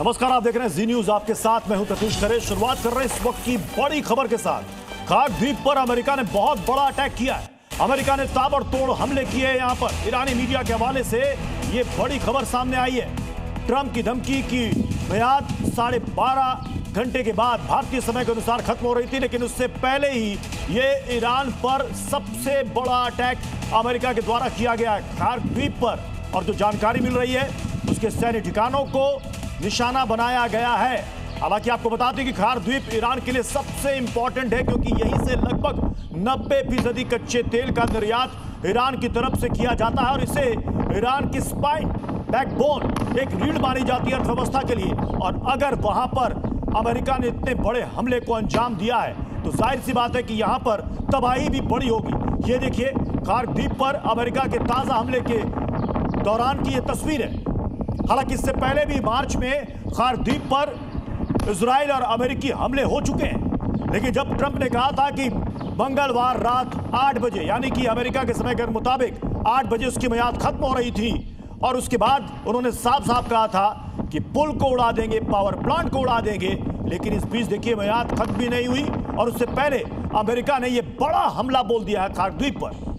नमस्कार, आप देख रहे हैं जी न्यूज। आपके साथ मैं हूं प्रत्युष खरे। शुरुआत कर रहे हैं इस वक्त की बड़ी खबर के साथ। खाक द्वीप पर अमेरिका ने बहुत बड़ा अटैक किया है। अमेरिका ने ताबड़तोड़ हमले किए हैं। यहां पर ईरानी मीडिया के हवाले से ये बड़ी खबर सामने आई है। ट्रंप की धमकी की मियाद 12.5 घंटे के बाद भारतीय समय के अनुसार खत्म हो रही थी, लेकिन उससे पहले ही ये ईरान पर सबसे बड़ा अटैक अमेरिका के द्वारा किया गया है खाक द्वीप पर। और जो जानकारी मिल रही है उसके सैन्य ठिकानों को निशाना बनाया गया है। हालांकि आपको बता दें कि खाक द्वीप ईरान के लिए सबसे इंपॉर्टेंट है, क्योंकि यहीं से लगभग 90% कच्चे तेल का निर्यात ईरान की तरफ से किया जाता है और इसे ईरान की स्पाइन, बैकबोन, एक रीढ़ मानी जाती है अर्थव्यवस्था के लिए। और अगर वहां पर अमेरिका ने इतने बड़े हमले को अंजाम दिया है तो जाहिर सी बात है कि यहां पर तबाही भी बड़ी होगी। ये देखिए, खाक द्वीप पर अमेरिका के ताजा हमले के दौरान की ये तस्वीर है। हालांकि इससे पहले भी मार्च में खाक द्वीप पर इजराइल और अमेरिकी हमले हो चुके हैं, लेकिन जब ट्रंप ने कहा था कि मंगलवार रात 8 बजे, यानी कि अमेरिका के समय के मुताबिक 8 बजे उसकी मियाद खत्म हो रही थी, और उसके बाद उन्होंने साफ साफ कहा था कि पुल को उड़ा देंगे, पावर प्लांट को उड़ा देंगे। लेकिन इस बीच देखिए, मियाद खत्म भी नहीं हुई और उससे पहले अमेरिका ने यह बड़ा हमला बोल दिया है खाक द्वीप पर।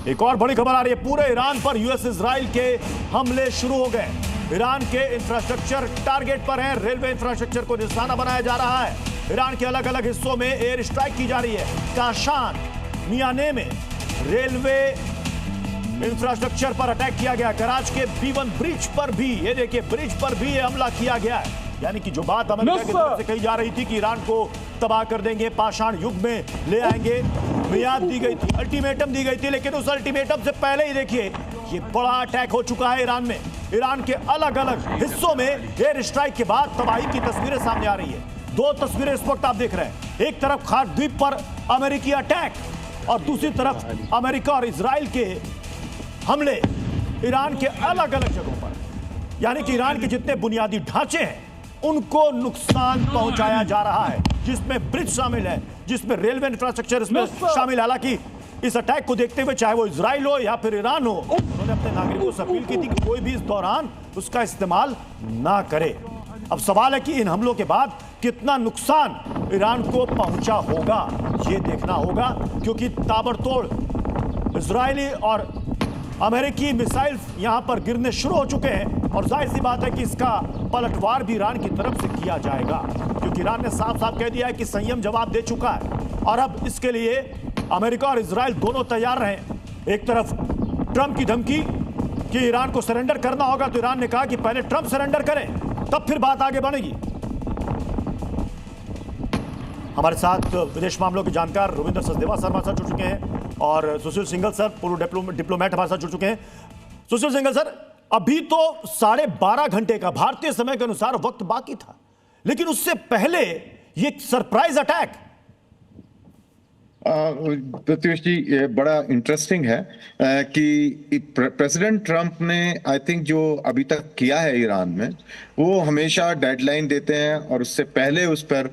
एक और बड़ी खबर आ रही है, पूरे ईरान पर यूएस इजराइल के हमले शुरू हो गए। ईरान के इंफ्रास्ट्रक्चर टारगेट पर है। रेलवे इंफ्रास्ट्रक्चर को निशाना बनाया जा रहा है। ईरान के अलग अलग हिस्सों में एयर स्ट्राइक की जा रही है। काशान, मियाने में रेलवे इंफ्रास्ट्रक्चर पर अटैक किया गया। कराच के B1 ब्रिज पर भी, ये देखिए, ब्रिज पर भी हमला किया गया है। यानी कि जो बात अमेरिका की तरफ से कही जा रही थी कि ईरान को तबाह कर देंगे, पाषाण युग में ले आएंगे, मियाद दी गई थी, अल्टीमेटम दी गई थी, लेकिन उस अल्टीमेटम से पहले ही देखिए ये बड़ा अटैक हो चुका है ईरान में। ईरान के अलग अलग हिस्सों में एयर स्ट्राइक के बाद तबाही की तस्वीरें सामने आ रही है। दो तस्वीरें इस वक्त आप देख रहे हैं। एक तरफ खाक द्वीप पर अमेरिकी अटैक और दूसरी तरफ अमेरिका और इजराइल के हमले ईरान के अलग अलग जगहों पर। यानी कि ईरान के जितने बुनियादी ढांचे हैं उनको नुकसान पहुंचाया जा रहा है, जिसमें ब्रिज शामिल है, जिसमें रेलवे इंफ्रास्ट्रक्चर इसमें शामिल है। हालांकि इस अटैक को देखते हुए, चाहे वो इजराइल हो या फिर ईरान हो, उन्होंने अपने नागरिकों से अपील की थी कि कोई भी इस दौरान उसका इस्तेमाल ना करे। अब सवाल है कि इन हमलों के बाद कितना नुकसान ईरान को पहुंचा होगा, ये देखना होगा, क्योंकि ताबड़तोड़ इजरायली और अमेरिकी मिसाइल यहां पर गिरने शुरू हो चुके हैं और जाहिर सी बात है कि इसका पलटवार भी ईरान की तरफ से किया जाएगा, क्योंकि ईरान ने साफ साफ कह दिया है कि संयम जवाब दे चुका है। और अब इसके लिए अमेरिका और इजराइल दोनों तैयार रहे। एक तरफ ट्रंप की धमकी कि ईरान को सरेंडर करना होगा, तो ईरान ने कहा कि पहले ट्रंप सरेंडर करें, तब फिर बात आगे बढ़ेगी। हमारे साथ विदेश मामलों के जानकार रविंदर सचदेवा सर हमारे साथ जुड़ चुके हैं और सुशील सिंघल सर, पूर्व डिप्लोमेट, हमारे साथ जुड़ चुके हैं। सुशील सिंघल सर, अभी तो 12.5 घंटे का भारतीय समय के अनुसार वक्त बाकी था, लेकिन उससे पहले ये सरप्राइज अटैक। प्रत्युष जी, ये बड़ा इंटरेस्टिंग है कि प्रेसिडेंट ट्रंप ने, आई थिंक, जो अभी तक किया है ईरान में, वो हमेशा डेडलाइन देते हैं और उससे पहले उस पर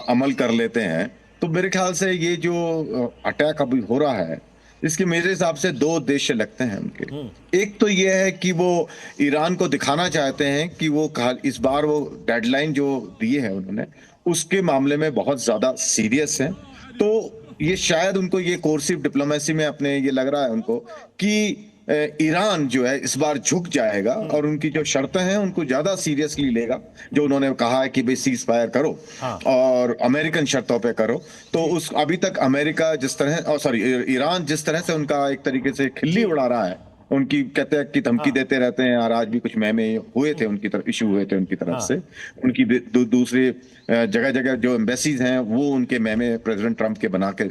अमल कर लेते हैं। तो मेरे ख्याल से ये जो अटैक अभी हो रहा है, इसके मेरे हिसाब से 2 उद्देश्य लगते हैं उनके। एक तो ये है कि वो ईरान को दिखाना चाहते हैं कि वो इस बार वो डेडलाइन जो दिए है उन्होंने, उसके मामले में बहुत ज्यादा सीरियस है। तो ये शायद उनको, ये कोर्सिव डिप्लोमेसी में अपने, ये लग रहा है उनको कि ईरान जो है इस बार झुक जाएगा और उनकी जो शर्तें हैं उनको ज्यादा सीरियसली लेगा। जो उन्होंने कहा है कि भाई सीज फायर करो और अमेरिकन शर्तों पे करो। तो उस अभी तक अमेरिका जिस तरह, ईरान जिस तरह से उनका एक तरीके से खिल्ली उड़ा रहा है, उनकी कहते हैं कि धमकी देते रहते हैं, और आज भी कुछ महमे हुए थे उनकी तरफ, इशू हुए थे उनकी तरफ से। उनकी दूसरे जगह जगह जो एम्बेसीज हैं वो उनके महमे प्रेसिडेंट ट्रंप के बना के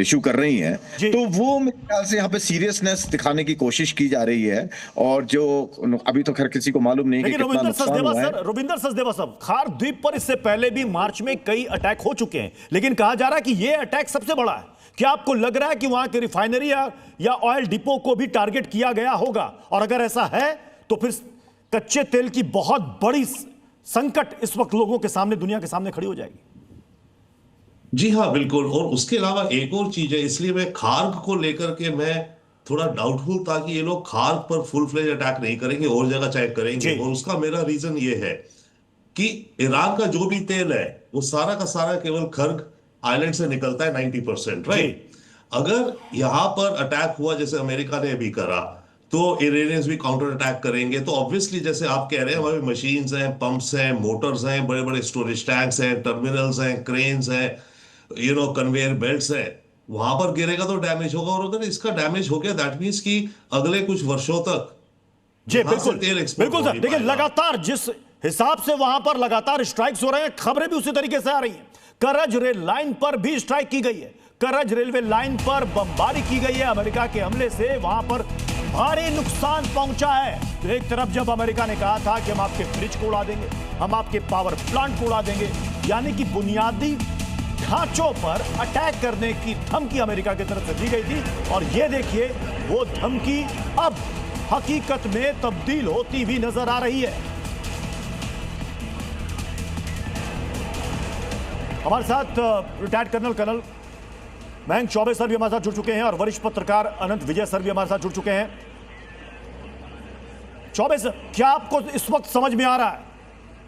इशू कर रही हैं। तो वो मेरे ख्याल से यहाँ पे सीरियसनेस दिखाने की कोशिश की जा रही है, और जो अभी तो खैर किसी को मालूम नहीं कि कितना नुकसान हुआ है। रविंदर सचदेवा साहब, खाक द्वीप पर इससे पहले भी मार्च में कई अटैक हो चुके हैं, लेकिन कहा जा रहा है कि ये अटैक सबसे बड़ा है। क्या आपको लग रहा है कि वहां के रिफाइनरी या ऑयल डिपो को भी टारगेट किया गया होगा? और अगर ऐसा है तो फिर कच्चे तेल की बहुत बड़ी संकट इस वक्त लोगों के सामने, दुनिया के सामने खड़ी हो जाएगी। जी हाँ, बिल्कुल। और उसके अलावा एक और चीज है, इसलिए मैं खार्ग को लेकर के मैं थोड़ा डाउटफुल था कि ये लोग खार्क पर फुल फ्लेज अटैक नहीं करेंगे और जगह चेक करेंगे। और उसका मेरा रीजन ये है कि ईरान का जो भी तेल है वो सारा का सारा केवल खर्ग आइलैंड से निकलता है 90%, राइट। अगर यहां पर अटैक हुआ जैसे अमेरिका ने अभी करा, तो इरानियंस भी काउंटर अटैक करेंगे। तो ऑब्वियसली जैसे आप कह रहे हैं, हमारे मशीन्स हैं, पंप्स हैं, मोटर्स हैं, बड़े बड़े स्टोरेज टैंक्स हैं, टर्मिनल्स हैं, क्रेन्स हैं, कन्वेयर बेल्ट्स हैं, वहां पर गिरेगा तो डैमेज होगा। और अगर इसका डैमेज हो गया, दैट मीन्स कि अगले कुछ वर्षों तक जी बिल्कुल बिल्कुल सर। देखिए लगातार जिस हिसाब से वहां पर लगातार स्ट्राइक्स हो रहे हैं, खबरें भी उसी तरीके से आ रही हैं। करज रेल लाइन पर भी स्ट्राइक की गई है, करज रेलवे लाइन पर बमबारी की गई है। अमेरिका के हमले से वहां पर भारी नुकसान पहुंचा है। तो एक तरफ जब अमेरिका ने कहा था कि हम आपके ब्रिज को उड़ा देंगे, हम आपके पावर प्लांट को उड़ा देंगे, यानी कि बुनियादी ढांचों पर अटैक करने की धमकी अमेरिका की तरफ से दी गई थी। और यह देखिए वो धमकी अब हकीकत में तब्दील होती भी नजर आ रही है। हमारे साथ retired colonel Mayank Chaubey sir भी हमारे साथ जुड़ चुके हैं और वरिष्ठ पत्रकार अनंत विजय सर भी हमारे साथ जुड़ चुके हैं। चौबे सर, क्या आपको इस वक्त समझ में आ रहा है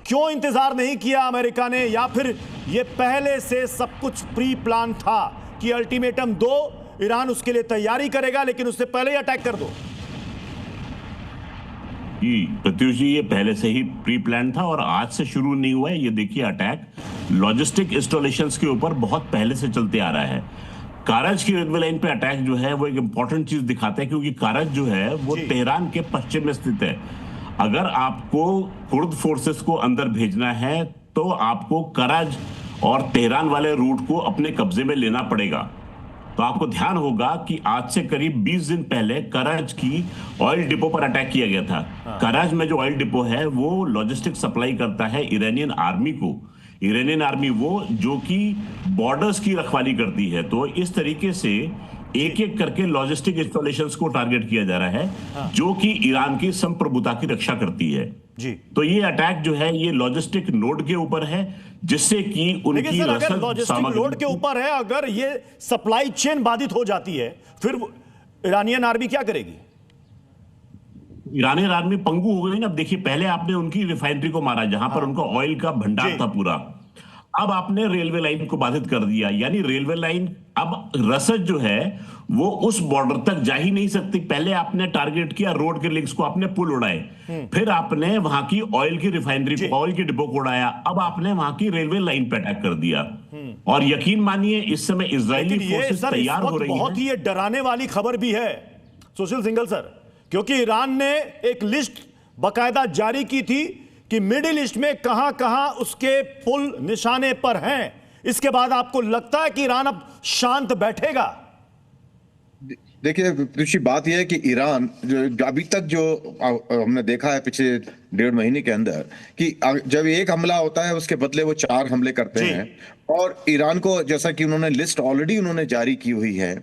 क्यों इंतजार नहीं किया अमेरिका ने, या फिर यह पहले से सब कुछ प्री प्लान था कि अल्टीमेटम दो, ईरान उसके लिए तैयारी करेगा लेकिन उससे पहले ही अटैक कर दो? प्रत्युष जी, ये पहले से ही प्री प्लान था और आज से शुरू नहीं हुआ है। ये देखिए, अटैक लॉजिस्टिक इंस्टॉलेशंस के ऊपर बहुत पहले से चलते आ रहा है। कारज की रेलवे लाइन पे अटैक जो है वो एक इंपॉर्टेंट चीज दिखाता है, क्योंकि कारज जो है वो तेहरान के पश्चिम में स्थित है। अगर आपको कुर्द फोर्सेस को अंदर भेजना है तो आपको करज और तेहरान वाले रूट को अपने कब्जे में लेना पड़ेगा। तो आपको ध्यान होगा कि आज से करीब 20 दिन पहले करज की ऑयल डिपो पर अटैक किया गया था। करज में जो ऑयल डिपो है वो लॉजिस्टिक सप्लाई करता है ईरानियन आर्मी को। ईरानियन आर्मी वो जो कि बॉर्डर्स की रखवाली करती है। तो इस तरीके से एक एक करके लॉजिस्टिक इंस्टॉलेशंस को टारगेट किया जा रहा है, जो कि ईरान की संप्रभुता की रक्षा करती है जी। तो ये अटैक जो है ये लॉजिस्टिक नोड के ऊपर है, जिससे कि उनकी अगर लॉजिस्टिक नोड के ऊपर है, अगर ये सप्लाई चेन बाधित हो जाती है, फिर ईरानियन आर्मी क्या करेगी? ईरानियन आर्मी पंगु हो गई ना। अब देखिए, पहले आपने उनकी रिफाइनरी को मारा जहां पर उनका ऑयल का भंडार था पूरा। अब आपने रेलवे लाइन को बाधित कर दिया, यानी रेलवे लाइन अब रसद जो है वो उस बॉर्डर तक जा ही नहीं सकती। पहले आपने टारगेट किया रोड के लिंक्स को, आपने पुल उड़ाए, फिर आपने वहां की ऑयल की रिफाइनरी को, ऑयल के डिपो को उड़ाया, अब आपने वहां की रेलवे लाइन पे अटैक कर दिया। और यकीन मानिए इस समय इजरायली फोर्सेस तैयार हो रही है। बहुत ही डराने वाली खबर भी है सुशील सिंघल सर, क्योंकि ईरान ने एक लिस्ट बकायदा जारी की थी कि मिडिल ईस्ट में कहां कहां उसके पुल निशाने पर हैं। इसके बाद आपको लगता है कि ईरान अब शांत बैठेगा? देखिए दूसरी बात यह है कि ईरान जो अभी तक जो हमने देखा है पिछले 1.5 महीने के अंदर, कि जब एक हमला होता है उसके बदले वो 4 हमले करते हैं। और ईरान को, जैसा कि उन्होंने लिस्ट ऑलरेडी उन्होंने जारी की हुई है,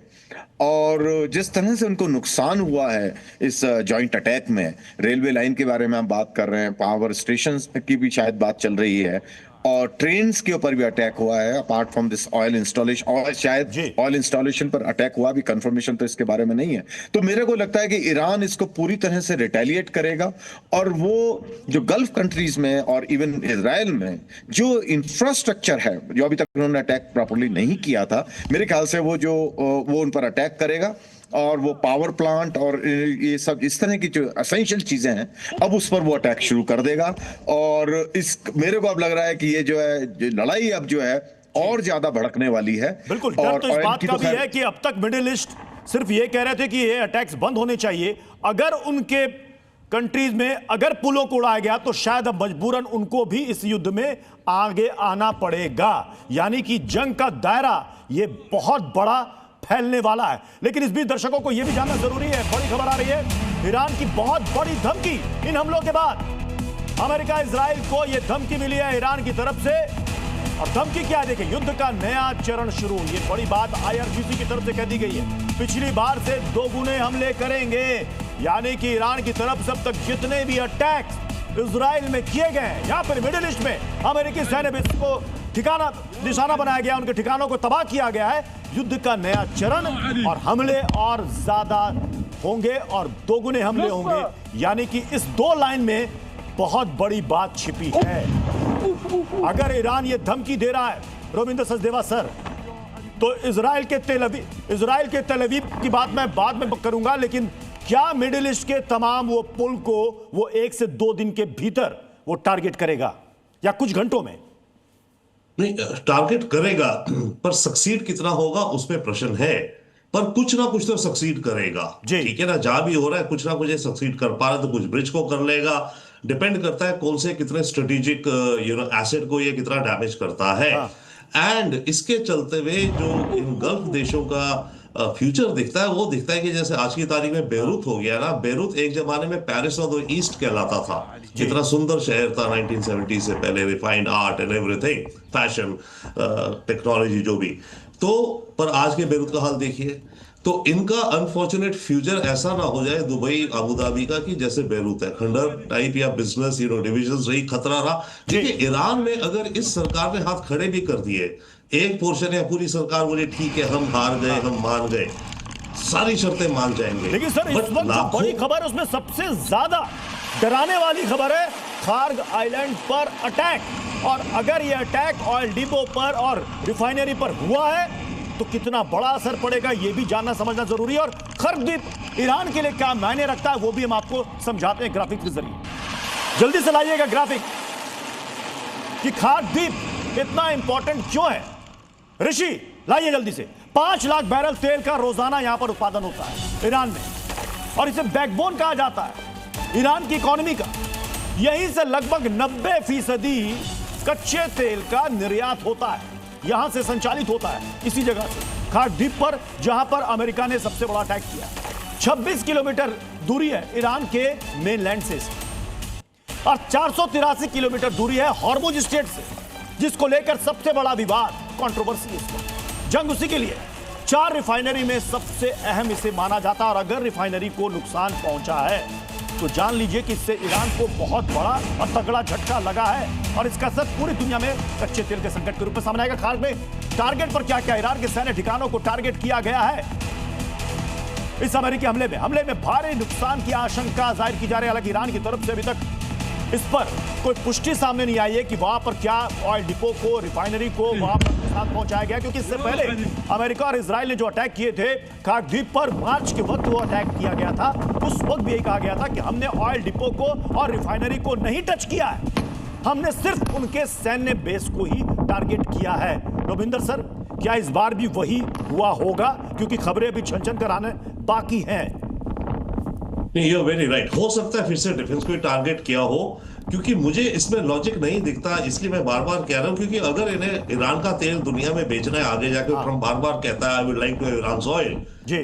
और जिस तरह से उनको नुकसान हुआ है इस जॉइंट अटैक में, रेलवे लाइन के बारे में हम बात कर रहे हैं, पावर स्टेशन की भी शायद बात चल रही है, और ट्रेन्स के ऊपर भी अटैक हुआ है, apart from this oil installation, और शायद ऑयल इंस्टॉलेशन पर अटैक हुआ भी, कंफर्मेशन तो इसके बारे में नहीं है। तो मेरे को लगता है कि ईरान इसको पूरी तरह से रिटेलिएट करेगा, और वो जो गल्फ कंट्रीज में और इवन इजराइल में जो इंफ्रास्ट्रक्चर है, जो अभी तक उन्होंने अटैक प्रॉपर्ली नहीं किया था, मेरे ख्याल से वो उन पर अटैक करेगा, और वो पावर प्लांट और ये सब इस तरह की जो एसेंशियल चीजें हैं, अब उस पर वो अटैक शुरू कर देगा। और मेरे को अब लग रहा है कि ये जो है लड़ाई अब जो है और ज्यादा भड़कने वाली है। बिल्कुल, और तो इस बात का भी है कि अब तक मिडिल ईस्ट सिर्फ ये कह रहे थे कि ये अटैक्स बंद होने चाहिए। अगर उनके कंट्रीज में अगर पुलों को उड़ाया गया तो शायद अब मजबूरन उनको भी इस युद्ध में आगे आना पड़ेगा, यानी कि जंग का दायरा ये बहुत बड़ा फैलने वाला है। लेकिन इस बीच दर्शकों को यह भी जानना जरूरी है, बड़ी खबर आ रही है ईरान की बहुत बड़ी धमकी। इन हमलों के बाद अमेरिका इजराइल को यह धमकी मिली है ईरान की तरफ से, और धमकी क्या है देखिए, युद्ध का नया चरण शुरू। ये बड़ी बात IRGC की तरफ से कह दी गई है, पिछली बार से 2 गुने हमले करेंगे, यानी कि ईरान की तरफ से अब तक जितने भी अटैक्स इजराइल में किए गए हैं, यहां पर मिडिल ईस्ट में अमेरिकी सैन्य बेस को ठिकाना निशाना बनाया गया, उनके ठिकानों को तबाह किया गया है। युद्ध का नया चरण और हमले और ज्यादा होंगे और दोगुने हमले होंगे, यानी कि इस दो लाइन में बहुत बड़ी बात छिपी है। अगर ईरान ये धमकी दे रहा है रविंद्र सचदेवा सर, तो इजराइल के तेल अवीव की बात मैं बाद में करूंगा, लेकिन क्या मिडिल ईस्ट के तमाम वो पुल को वो 1 से 2 दिन के भीतर वो टारगेट करेगा या कुछ घंटों में? नहीं, टारगेट करेगा, पर सक्सीड कितना होगा उसमें प्रश्न है, पर कुछ ना कुछ तो सक्सीड करेगा। ठीक है ना, जहां भी हो रहा है कुछ ना कुछ सक्सीड कर पा रहा है, तो कुछ ब्रिज को कर लेगा। डिपेंड करता है कौन से कितने स्ट्रेटेजिक एसेट को ये कितना डैमेज करता है। एंड इसके चलते हुए जो इन गल्फ देशों का फ्यूचर दिखता है, वो दिखता है कि जैसे आज की तारीख में बेरूत हो गया ना। बेरूत एक जमाने में पेरिस ऑफ द ईस्ट कहलाता था, कितना सुंदर शहर था 1970 से पहले, refined art and everything, fashion, technology जो भी। तो पर आज के बेरूत का हाल देखिए। तो इनका अनफॉर्चुनेट फ्यूचर ऐसा ना हो जाए दुबई अबू धाबी का कि जैसे बेरूत है, खंडर टाइप या बिजनेस डिविजन्स रही, खतरा रहा। देखिए ईरान में अगर इस सरकार ने हाथ खड़े भी कर दिए, एक पोर्शन या पूरी सरकार बोले ठीक है हम हार गए, हम मान गए, सारी शर्तें मान जाएंगे। लेकिन सर इस वक्त जो बड़ी खबर है उसमें सबसे ज्यादा डराने वाली खबर है खार्ग आइलैंड पर अटैक। और अगर ये अटैक ऑयल डिपो पर और रिफाइनरी पर हुआ है तो कितना बड़ा असर पड़ेगा ये भी जानना समझना जरूरी है। और खार्ग द्वीप ईरान के लिए क्या मायने रखता है वो भी हम आपको समझाते हैं ग्राफिक के जरिए। जल्दी से लाइएगा ग्राफिक कि खार्ग द्वीप इतना इंपॉर्टेंट क्यों है। ऋषि लाइए जल्दी से। 5 लाख बैरल तेल का रोजाना यहां पर उत्पादन होता है ईरान में, और इसे बैकबोन कहा जाता है ईरान की इकोनॉमी का। यहीं से लगभग 90% कच्चे तेल का निर्यात होता है, यहां से संचालित होता है, इसी जगह से खार्ग द्वीप पर, जहां पर अमेरिका ने सबसे बड़ा अटैक किया। 26 किलोमीटर दूरी है ईरान के मेनलैंड से, और 483 किलोमीटर दूरी है हॉर्मुज स्ट्रेट से, जिसको लेकर सबसे बड़ा विवाद, कंट्रोवर्सी, जंग उसी के लिए। 4 रिफाइनरी में सबसे अहम इसे माना जाता है, और अगर रिफाइनरी को नुकसान पहुंचा है तो जान लीजिए कि इससे ईरान को बहुत बड़ा और तगड़ा झटका लगा है, और इसका असर पूरी दुनिया में कच्चे तेल के संकट के रूप में सामने आएगा। खार्ग में टारगेट पर क्या क्या ईरान के सैन्य ठिकानों को टारगेट किया गया है इस अमेरिकी हमले में भारी नुकसान की आशंका जाहिर की जा रही है। हालांकि ईरान की तरफ से अभी तक इस पर कोई पुष्टि सामने नहीं आई है कि वहां पर क्या ऑयल डिपो को, रिफाइनरी को वहां पर नुकसान पहुंचाया गया, क्योंकि इससे पहले अमेरिका और इजराइल ने जो अटैक किए थे खार्ग द्वीप पर, मार्च के वक्त वो अटैक किया गया था। उस वक्त भी यही कहा गया था कि हमने ऑयल डिपो को और रिफाइनरी को नहीं टच किया है, हमने सिर्फ उनके सैन्य बेस को ही टारगेट किया है। रविंदर सर, क्या इस बार भी वही हुआ होगा, क्योंकि खबरें अभी छन कर आने बाकी हैं? नहीं, यू आर वेरी राइट। हो सकता है फिर से डिफेंस को टारगेट किया हो, क्योंकि मुझे इसमें लॉजिक नहीं दिखता, इसलिए मैं बार बार कह रहा हूं। क्योंकि अगर इन्हें ईरान का तेल दुनिया में बेचना है आगे जाके, ट्रम्प बार बार कहता है I would like to have Iran oil,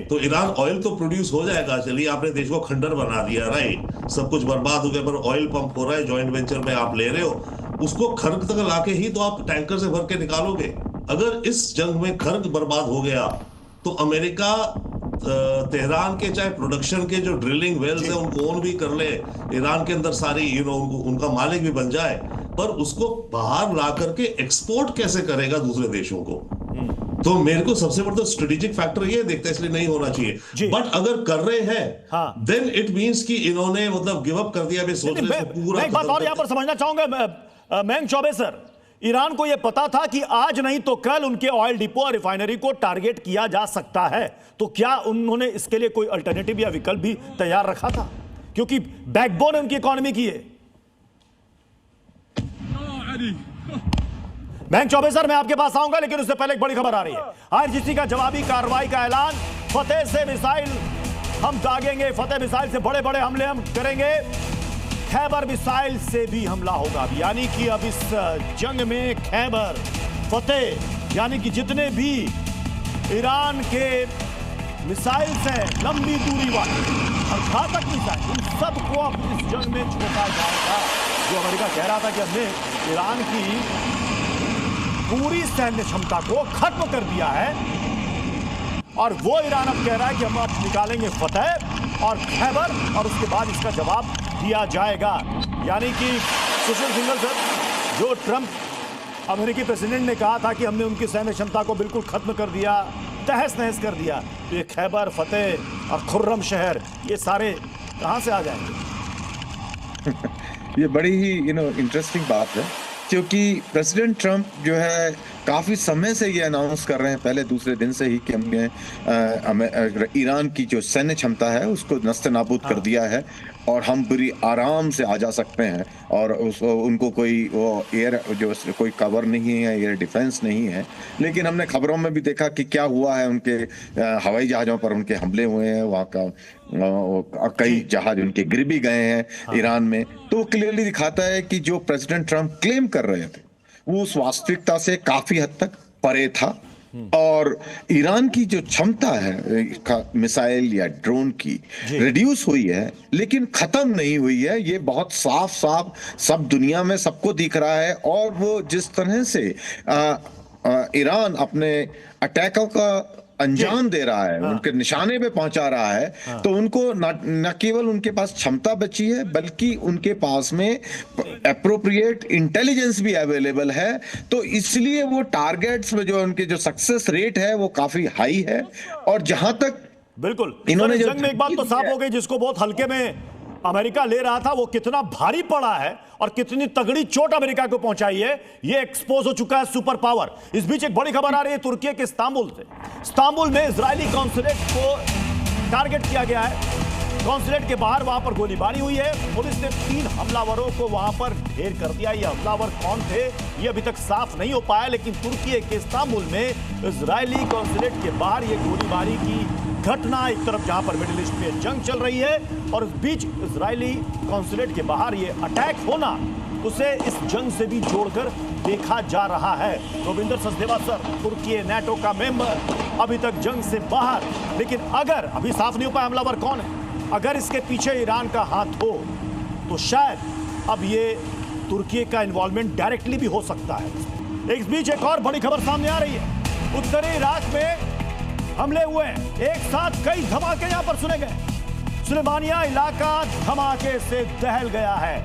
तो ईरान ऑयल तो प्रोड्यूस हो जाएगा। चलिए आपने देश को खंडर बना दिया, राइट, सब कुछ बर्बाद हो गया, पर ऑयल पंप हो रहा है, जॉइंट वेंचर में आप ले रहे हो, उसको खर्ग तक लाके ही तो आप टैंकर से भर के निकालोगे। अगर इस जंग में खर्ग बर्बाद हो गया तो अमेरिका तेहरान के चाहे प्रोडक्शन के जो ड्रिलिंग वेल्स है उनको ओन भी कर ले, ईरान के अंदर सारी उनका मालिक भी बन जाए, पर उसको बाहर ला करके एक्सपोर्ट कैसे करेगा दूसरे देशों को? तो मेरे को सबसे बड़ा स्ट्रेटेजिक फैक्टर ये देखता है, इसलिए नहीं होना चाहिए। बट अगर कर रहे हैं देन इट मींस कि इन्होंने मतलब गिव अप कर दिया। पूरा एक बात और यहां पर समझना चाहूंगा मयंक चौबे सर, ईरान को यह पता था कि आज नहीं तो कल उनके ऑयल डिपो और रिफाइनरी को टारगेट किया जा सकता है, तो क्या उन्होंने इसके लिए कोई अल्टरनेटिव या विकल्प भी तैयार रखा था? क्योंकि बैकबोन उनकी इकोनॉमी की है। मयंक चौबे सर, मैं आपके पास आऊंगा, लेकिन उससे पहले एक बड़ी खबर आ रही है। आईआरजीसी का जवाबी कार्रवाई का ऐलान, फतेह से मिसाइल हम दागेंगे, फतेह मिसाइल से बड़े बड़े हमले हम करेंगे, खैबर मिसाइल से भी हमला होगा। यानी कि अब इस जंग में खैबर, फतेह, यानी कि जितने भी ईरान के मिसाइल्स हैं लंबी दूरी वाले और घातक मिसाइल, इन सबको अब इस जंग में झोंका जाएगा। जो अमेरिका कह रहा था कि हमने ईरान की पूरी सैन्य क्षमता को खत्म कर दिया है, और वो ईरान अब कह रहा है कि हम अब निकालेंगे फतेह और खैबर, और उसके बाद इसका जवाब दिया जाएगा। यानी कि सुशील सिंघल सर, जो ट्रंप अमेरिकी प्रेसिडेंट ने कहा था कि हमने उनकी सैन्य क्षमता को बिल्कुल खत्म कर दिया, तहस नहस कर दिया, तो ये खैबर, फतेह और खुर्रम शहर, ये सारे कहां से आ जाएंगे? ये बड़ी ही इंटरेस्टिंग बात है, क्योंकि प्रेसिडेंट ट्रंप जो है काफी समय से ये अनाउंस कर रहे हैं, पहले दूसरे दिन से ही, कि हमने ईरान की जो सैन्य क्षमता है उसको नस्ते नाबूद कर दिया है और हम बड़ी आराम से आ जा सकते हैं, और उनको कोई वो एयर जो कोई कवर नहीं है, एयर डिफेंस नहीं है। लेकिन हमने खबरों में भी देखा कि क्या हुआ है, उनके हवाई जहाजों पर उनके हमले हुए हैं, वहाँ का कई जहाज उनके गिर भी गए हैं ईरान में। तो क्लियरली दिखाता है कि जो प्रेसिडेंट ट्रंप क्लेम कर रहे थे वो उस वास्तविकता से काफी हद तक परे था, और ईरान की जो क्षमता है मिसाइल या ड्रोन की रिड्यूस हुई है, लेकिन खत्म नहीं हुई है। ये बहुत साफ साफ सब दुनिया में सबको दिख रहा है। और वो जिस तरह से ईरान अपने अटैकों का अंजाम दे रहा है, उनके निशाने पे पहुंचा रहा है, तो उनको न केवल उनके पास क्षमता बची है, बल्कि उनके पास में एप्रोप्रिएट इंटेलिजेंस भी अवेलेबल है। तो इसलिए वो टारगेट्स में जो उनके जो सक्सेस रेट है वो काफी हाई है। और जहां तक बिल्कुल इन्होंने जंग में एक बात तो साफ हो गई, जिसको बहुत हल्के में अमेरिका ले रहा था, वो कितना भारी पड़ा है और कितनी तगड़ी चोट अमेरिका को पहुंचाई है, ये एक्सपोज हो चुका है सुपर पावर। इस बीच एक बड़ी खबर आ रही है तुर्की के इस्तांबुल से। इस्तांबुल में इजरायली कॉन्सुलेट को टारगेट किया गया है। कॉन्सुलेट के बाहर वहां पर गोलीबारी हुई है। पुलिस ने 3 हमलावरों को वहां पर ढेर कर दिया। ये हमलावर कौन थे ये अभी तक साफ नहीं हो पाया, लेकिन तुर्की के इस्तांबुल में इजरायली कॉन्सुलेट के बाहर ये गोलीबारी की घटना, एक तरफ जहां पर मिडिल ईस्ट में जंग चल रही है और इस बीच इजरायली कॉन्सुलेट के बाहर ये अटैक होना, उसे इस जंग से भी जोड़कर देखा जा रहा है। रविंदर सचदेवा सर, तुर्की नेटो का मेंबर, अभी तक जंग से बाहर, लेकिन अगर अभी साफ नहीं हो पाया हमलावर कौन है, अगर इसके पीछे ईरान का हाथ हो तो शायद अब ये तुर्की का इन्वॉल्वमेंट डायरेक्टली भी हो सकता है। इस बीच एक और बड़ी खबर सामने आ रही है। उत्तरी इराक में हमले हुए हैं, एक साथ कई धमाके यहां पर सुने गए। सुलेमानिया इलाका धमाके से दहल गया है।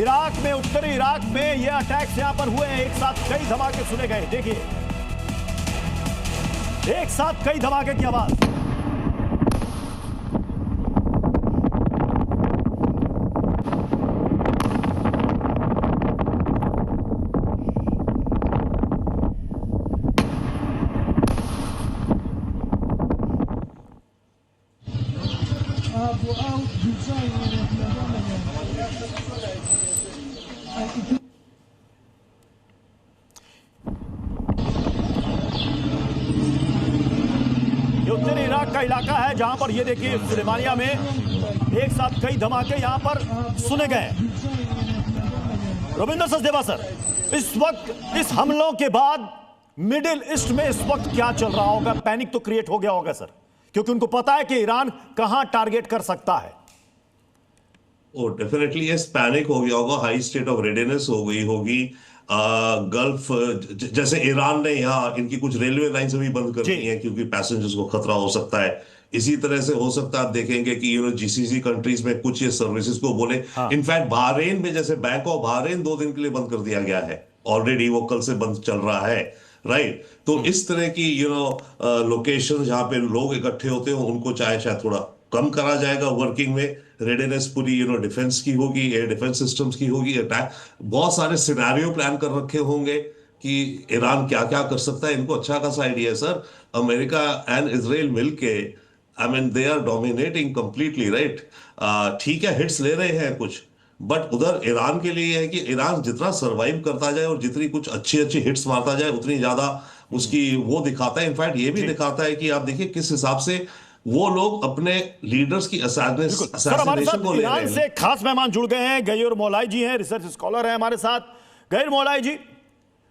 इराक में, उत्तरी इराक में ये अटैक्स यहां पर हुए हैं, एक साथ कई धमाके सुने गए। देखिए, एक साथ कई धमाके की आवाज। उत्तरी इराक का इलाका है जहां पर ये देखिए सुलेमानिया में एक साथ कई धमाके यहां पर सुने गए। रविंदर सचदेवा सर, इस वक्त इस हमलों के बाद मिडिल ईस्ट में इस वक्त क्या चल रहा होगा? पैनिक तो क्रिएट हो गया होगा सर, क्योंकि उनको पता है कि ईरान कहां टारगेट कर सकता है। डेफिनेटली यस, पैनिक हो गया होगा, हाई स्टेट ऑफ रेडीनेस हो गई होगी। गल्फ, जैसे ईरान ने यहाँ इनकी कुछ रेलवे लाइन्स भी बंद कर दी हैं क्योंकि पैसेंजर्स को खतरा हो सकता है। इसी तरह से हो सकता है आप देखेंगे कि जीसीसी कंट्रीज में कुछ ये सर्विसेज को बोले। इनफैक्ट बहरीन में जैसे बैंक ऑफ बहरीन 2 दिन के लिए बंद कर दिया गया है, ऑलरेडी वो कल से बंद चल रहा है, राइट। तो इस तरह की लोकेशन जहाँ पे लोग इकट्ठे होते हैं उनको चाहे शायद थोड़ा कम करा जाएगा वर्किंग में। रेडीनेस पूरी डिफेंस की होगी, एयर डिफेंस सिस्टम्स की होगी, अटैक, बहुत सारे सिनेरियो प्लान कर रखे होंगे कि ईरान क्या क्या कर सकता है। इनको अच्छा खासा आइडिया है सर। अमेरिका एंड इजराइल मिलके, I mean they are dominating completely, right. ठीक है, हिट्स ले रहे हैं कुछ, बट उधर ईरान के लिए है कि ईरान जितना सर्वाइव करता जाए और जितनी कुछ अच्छी अच्छी हिट्स मारता जाए उतनी ज्यादा उसकी वो दिखाता है। इनफैक्ट ये भी दिखाता है कि आप देखिए किस हिसाब से वो लोग अपने लीडर्स की असैसिनेशन को ले रहे हैं। से खास मेहमान जुड़ गए हैं, गयूर मौलाई जी हैं, रिसर्च स्कॉलर हैं हमारे साथ। गयूर मौलाई जी,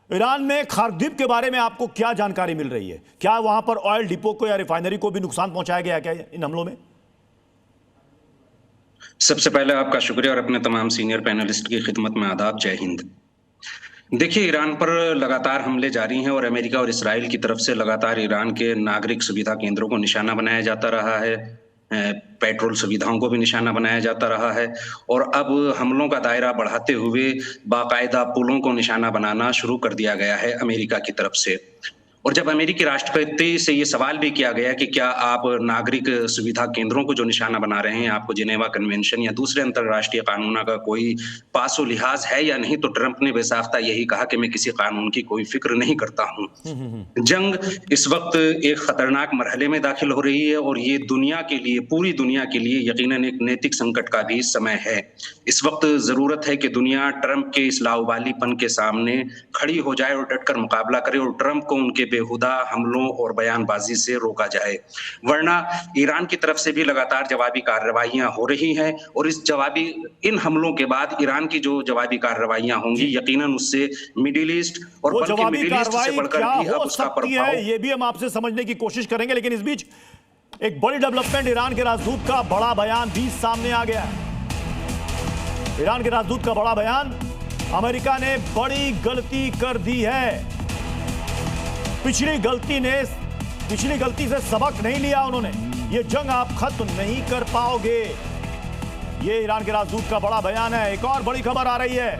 ईरान में खार्किव के बारे में आपको क्या जानकारी मिल रही है? क्या वहां पर ऑयल डिपो को या रिफाइनरी को भी नुकसान पहुंचाया गया क्या इन हमलों में? सबसे पहले आपका शुक्रिया और अपने तमाम सीनियर पैनलिस्ट की खिदमत में आदाब। जय हिंद। देखिए, ईरान पर लगातार हमले जारी हैं और अमेरिका और इस्राइल की तरफ से लगातार ईरान के नागरिक सुविधा केंद्रों को निशाना बनाया जाता रहा है, पेट्रोल सुविधाओं को भी निशाना बनाया जाता रहा है और अब हमलों का दायरा बढ़ाते हुए बाकायदा पुलों को निशाना बनाना शुरू कर दिया गया है अमेरिका की तरफ से। और जब अमेरिकी राष्ट्रपति से ये सवाल भी किया गया कि क्या आप नागरिक सुविधा केंद्रों को जो निशाना बना रहे हैं, आपको जिनेवा कन्वेंशन या दूसरे अंतरराष्ट्रीय कानूनों का कोई पासो लिहाज है या नहीं, तो ट्रंप ने बेसाख्ता यही कहा कि मैं किसी कानून की कोई फिक्र नहीं करता हूं। जंग इस वक्त एक खतरनाक मरहले में दाखिल हो रही है और ये दुनिया के लिए, पूरी दुनिया के लिए यकीनन एक नैतिक संकट का भी समय है। इस वक्त जरूरत है कि दुनिया ट्रंप के इस लाउबालीपन के सामने खड़ी हो जाए और डटकर मुकाबला करे और ट्रंप को उनके बेहुदा हमलों और बयानबाजी से रोका जाए, वरना ईरान की तरफ से भी लगातार जवाबी कार्रवाइयां हो रही हैं और इन हमलों के बाद ईरान की जो जवाबी कार्रवाइयां होंगी, यकीनन उससे मिडिल ईस्ट और बल्कि मिडिल ईस्ट से बढ़कर भी अब उसका प्रभाव, ये भी हम आपसे समझने की कोशिश करेंगे। लेकिन इस बीच एक बड़ी डेवलपमेंट, ईरान के राजदूत का बड़ा बयान भी सामने आ गया है। ईरान के राजदूत का बड़ा बयान, अमेरिका ने बड़ी गलती कर दी है। पिछली गलती से सबक नहीं लिया उन्होंने। ये जंग आप खत्म नहीं कर पाओगे। ये ईरान के राजदूत का बड़ा बयान है। एक और बड़ी खबर आ रही है,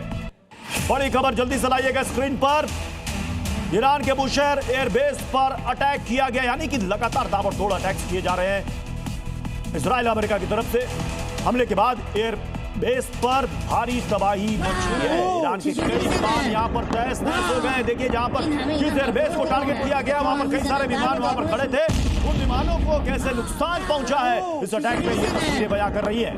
बड़ी खबर जल्दी से लाइएगा स्क्रीन पर। ईरान के बुशहर एयरबेस पर अटैक किया गया, यानी कि लगातार ताबड़तोड़ अटैक्स किए जा रहे हैं इजराइल अमेरिका की तरफ से। हमले के बाद एयरबेस पर भारी तबाही मची है। ईरान के कई विमान यहां पर तहस नहस हो गए। देखिए, जहां पर जिस एयरबेस को टारगेट किया गया, वहां पर कई सारे विमान वहां पर खड़े थे। उन विमानों को कैसे नुकसान पहुंचा है, इस अटैक में ये तस्वीरें बयां कर रही है।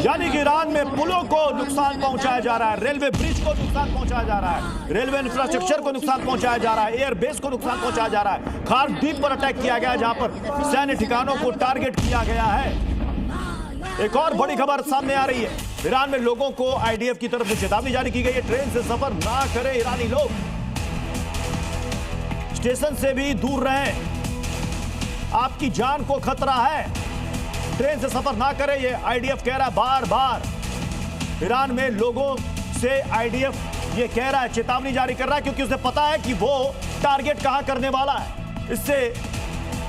यानी कि ईरान में पुलों को नुकसान पहुंचाया जा रहा है, रेलवे ब्रिज को नुकसान पहुंचाया जा रहा है, रेलवे इंफ्रास्ट्रक्चर को नुकसान पहुंचाया जा रहा है, एयरबेस को नुकसान पहुंचाया जा रहा है। खार्क द्वीप पर अटैक किया गया, जहां पर सैन्य ठिकानों को टारगेट किया गया है। एक और बड़ी खबर सामने आ रही है, ईरान में लोगों को आईडीएफ की तरफ से चेतावनी जारी की गई है, ट्रेन से सफर ना करें ईरानी लोग, स्टेशन से भी दूर रहें, आपकी जान को खतरा है, ट्रेन से सफर ना करें। ये आईडीएफ कह रहा है बार बार। ईरान में लोगों से आईडीएफ ये कह रहा है, चेतावनी जारी कर रहा है, क्योंकि उसे पता है कि वो टारगेट कहां करने वाला है। इससे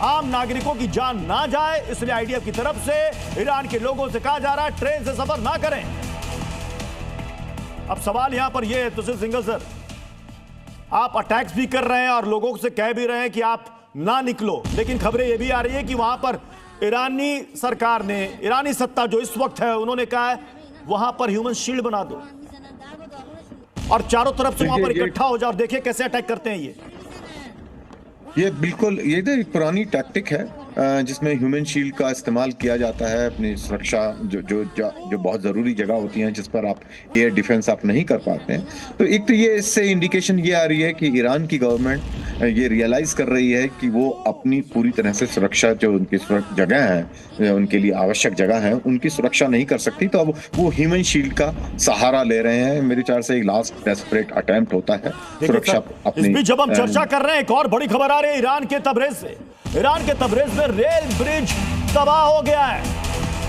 आम नागरिकों की जान ना जाए, इसलिए आईडीएफ की तरफ से ईरान के लोगों से कहा जा रहा है ट्रेन से सफर ना करें। अब सवाल यहां पर यह है, तुषार सिंघल सर, आप अटैक्स भी कर रहे हैं और लोगों से कह भी रहे हैं कि आप ना निकलो, लेकिन खबरें यह भी आ रही है कि वहां पर ईरानी सरकार ने, ईरानी सत्ता जो इस वक्त है, उन्होंने कहा है वहां पर ह्यूमन शील्ड बना दो और चारों तरफ से वहां पर इकट्ठा हो जाओ और देखिए कैसे अटैक करते हैं। ये बिल्कुल ये तो एक पुरानी टैक्टिक है जिसमें ह्यूमन शील्ड का इस्तेमाल किया जाता है अपनी सुरक्षा, जो बहुत ज़रूरी जगह होती हैं जिस पर आप एयर डिफेंस आप नहीं कर पाते हैं। तो एक तो ये इससे इंडिकेशन ये आ रही है कि ईरान की गवर्नमेंट ये रियलाइज़ कर रही है कि वो अपनी पूरी तरह से सुरक्षा, जो उनकी जगह है, उनके लिए आवश्यक जगह है, उनकी सुरक्षा नहीं कर सकती, तो अब वो ह्यूमन शील्ड का सहारा ले रहे हैं। मेरे ख्याल से एक लास्ट डेस्परेट अटेम्प्ट होता है सुरक्षा अपनी। जब हम चर्चा कर रहे हैं, एक और बड़ी खबर आ रही है ईरान के तबरेज से। ईरान के तबरेज में रेल ब्रिज तबाह हो गया है।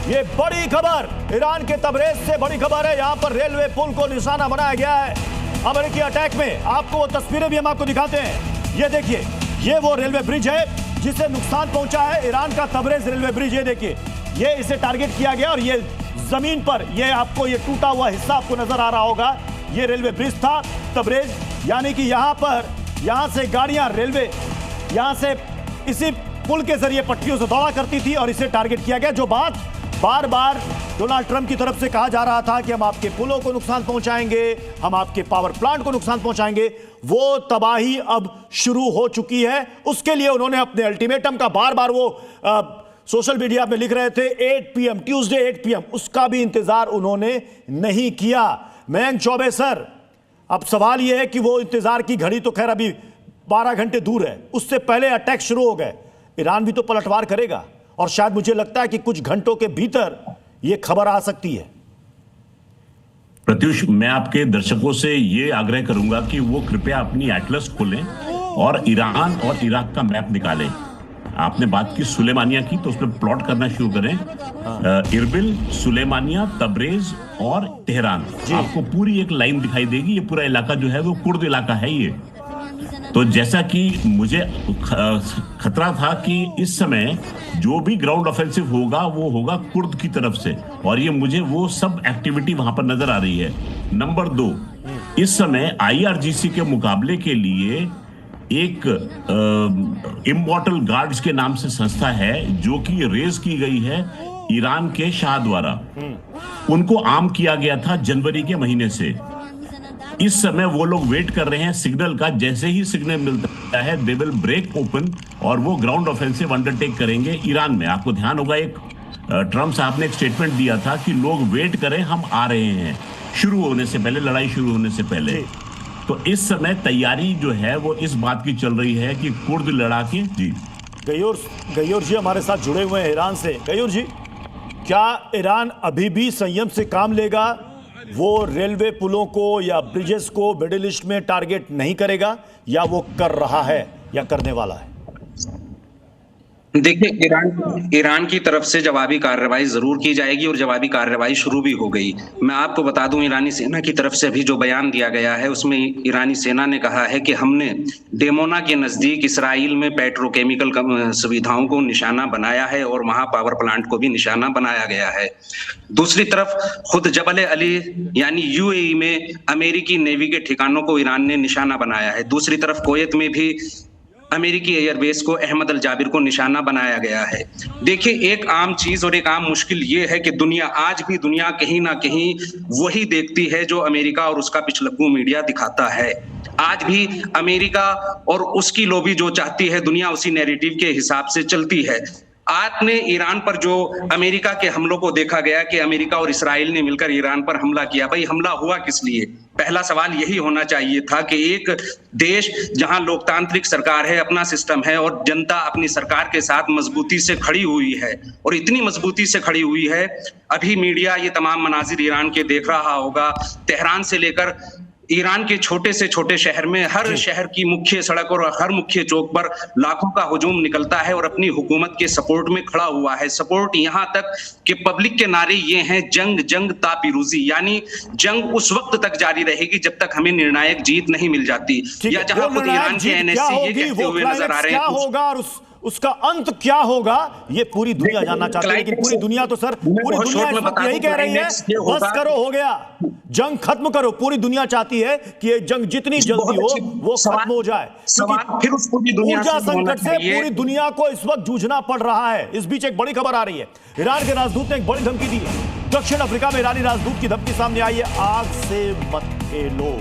ये बड़ी खबर, ईरान के तबरेज से बड़ी खबर है। यहां पर रेलवे पुल को निशाना बनाया गया है अमेरिकी अटैक में। आपको वो तस्वीरें भी हम आपको दिखाते हैं। ये देखिए, ये वो रेलवे ब्रिज है जिसे नुकसान पहुंचा है, ईरान का तबरेज रेलवे ब्रिज। ये देखिए, ये इसे टारगेट किया गया और ये जमीन पर ये आपको ये टूटा हुआ हिस्सा आपको नजर आ रहा होगा, ये रेलवे ब्रिज था तबरेज। यानी कि यहां से गाड़ियां, रेलवे यहां से इसी पुल के जरिए पटरियों से दौड़ा करती थी और इसे टारगेट किया गया। जो बात बार बार डोनाल्ड ट्रंप की तरफ से कहा जा रहा था कि हम आपके पुलों को नुकसान पहुंचाएंगे, हम आपके पावर प्लांट को नुकसान पहुंचाएंगे, वो तबाही अब शुरू हो चुकी है। उसके लिए उन्होंने अपने अल्टीमेटम का बार बार वो सोशल मीडिया में लिख रहे थे 8 PM, ट्यूसडे 8 PM, उसका भी इंतजार उन्होंने नहीं किया। मयंक चौबे सर, अब सवाल यह है कि वो इंतजार की घड़ी तो खैर अभी 12 घंटे दूर है, उससे पहले अटैक शुरू हो गए। ईरान भी तो पलटवार करेगा और शायद मुझे लगता है कि कुछ घंटों के भीतर यह खबर आ सकती है। प्रत्युष, मैं आपके दर्शकों से यह आग्रह करूंगा कि वो कृपया अपनी एटलस खोलें और ईरान और इराक का मैप निकालें। आपने बात की सुलेमानिया की, तो उसमें प्लॉट करना शुरू करें। इरबिल, सुलेमानिया, तबरेज और तेहरान, आपको पूरी एक लाइन दिखाई देगी। ये पूरा इलाका जो है वो कुर्द इलाका है। ये तो जैसा कि मुझे खतरा था कि इस समय जो भी ग्राउंड ऑफेंसिव होगा वो होगा कुर्द की तरफ से, और ये मुझे वो सब एक्टिविटी वहां पर नजर आ रही है। नंबर 2, इस समय IRGC के मुकाबले के लिए एक इमॉर्टल गार्ड्स के नाम से संस्था है जो कि रेज की गई है ईरान के शाह द्वारा। उनको आर्म किया गया था जनवरी के महीने से। इस समय वो लोग वेट कर रहे हैं सिग्नल का, जैसे ही सिग्नल मिलता है दे विल ब्रेक ओपन और वो ग्राउंड ऑफेंसिव अंडरटेक करेंगे ईरान में। आपको ध्यान होगा एक ट्रम्प साहब ने एक स्टेटमेंट दिया था कि लोग वेट करें, हम आ रहे हैं शुरू होने से पहले, लड़ाई शुरू होने से पहले। तो इस समय तैयारी जो है वो इस बात की चल रही है कि कुर्द लड़ाके। जी गयूर जी हमारे साथ जुड़े हुए हैं ईरान से। गयूर जी, क्या ईरान अभी भी संयम से काम लेगा? वो रेलवे पुलों को या ब्रिजेस को मिडिल ईस्ट में टारगेट नहीं करेगा, या वो कर रहा है या करने वाला है? देखिए, ईरान की तरफ से जवाबी कार्रवाई जरूर की जाएगी और जवाबी कार्रवाई शुरू भी हो गई। मैं आपको बता दूं, ईरानी सेना की तरफ से अभी जो बयान दिया गया है उसमें ईरानी सेना ने कहा है कि हमने डेमोना के नजदीक इसराइल में पेट्रोकेमिकल सुविधाओं को निशाना बनाया है और वहां पावर प्लांट को भी निशाना बनाया गया है। दूसरी तरफ खुद जबल अली यानी UAE में अमेरिकी नेवी के ठिकानों को ईरान ने निशाना बनाया है। दूसरी तरफ कुवैत में भी अमेरिकी एयरबेस को अहमद अल जाबिर को निशाना बनाया गया है। देखिए, एक आम चीज और एक आम मुश्किल ये है कि दुनिया आज भी कहीं ना कहीं वही देखती है जो अमेरिका और उसका पिछलग्गू मीडिया दिखाता है। आज भी अमेरिका और उसकी लॉबी जो चाहती है दुनिया उसी नैरेटिव के हिसाब से चलती है। आपने ईरान पर जो अमेरिका के हमलों को देखा गया कि अमेरिका और इसराइल ने मिलकर ईरान पर हमला किया। भाई, हमला हुआ किस लिए? पहला सवाल यही होना चाहिए था कि एक देश जहां लोकतांत्रिक सरकार है, अपना सिस्टम है और जनता अपनी सरकार के साथ मजबूती से खड़ी हुई है, और इतनी मजबूती से खड़ी हुई है, अभी मीडिया ये तमाम मनाजिर ईरान के देख रहा होगा। तेहरान से लेकर ईरान के छोटे से छोटे शहर में हर शहर की मुख्य सड़क और हर मुख्य चौक पर लाखों का हुजूम निकलता है और अपनी हुकूमत के सपोर्ट में खड़ा हुआ है। सपोर्ट यहां तक कि पब्लिक के नारे ये हैं, जंग जंग ता पिरूजी, यानी जंग उस वक्त तक जारी रहेगी जब तक हमें निर्णायक जीत नहीं मिल जाती। या जहां खुद ईरान के NSC ये कहते हुए नजर आ रहे हैं, उसका अंत क्या होगा ये पूरी दुनिया जानना चाहती है। लेकिन पूरी दुनिया तो सर, पूरी दुनिया इस वक्त यही कह रही है, बस करो, हो गया, जंग खत्म करो। पूरी दुनिया चाहती है कि ये जंग जितनी जल्दी हो वो खत्म हो जाए। ऊर्जा संकट से पूरी दुनिया को इस वक्त जूझना पड़ रहा है। इस बीच एक बड़ी खबर आ रही है, ईरान के राजदूत ने एक बड़ी धमकी दी है। दक्षिण अफ्रीका में ईरानी राजदूत की धमकी सामने आई है, आग से मत खेलो,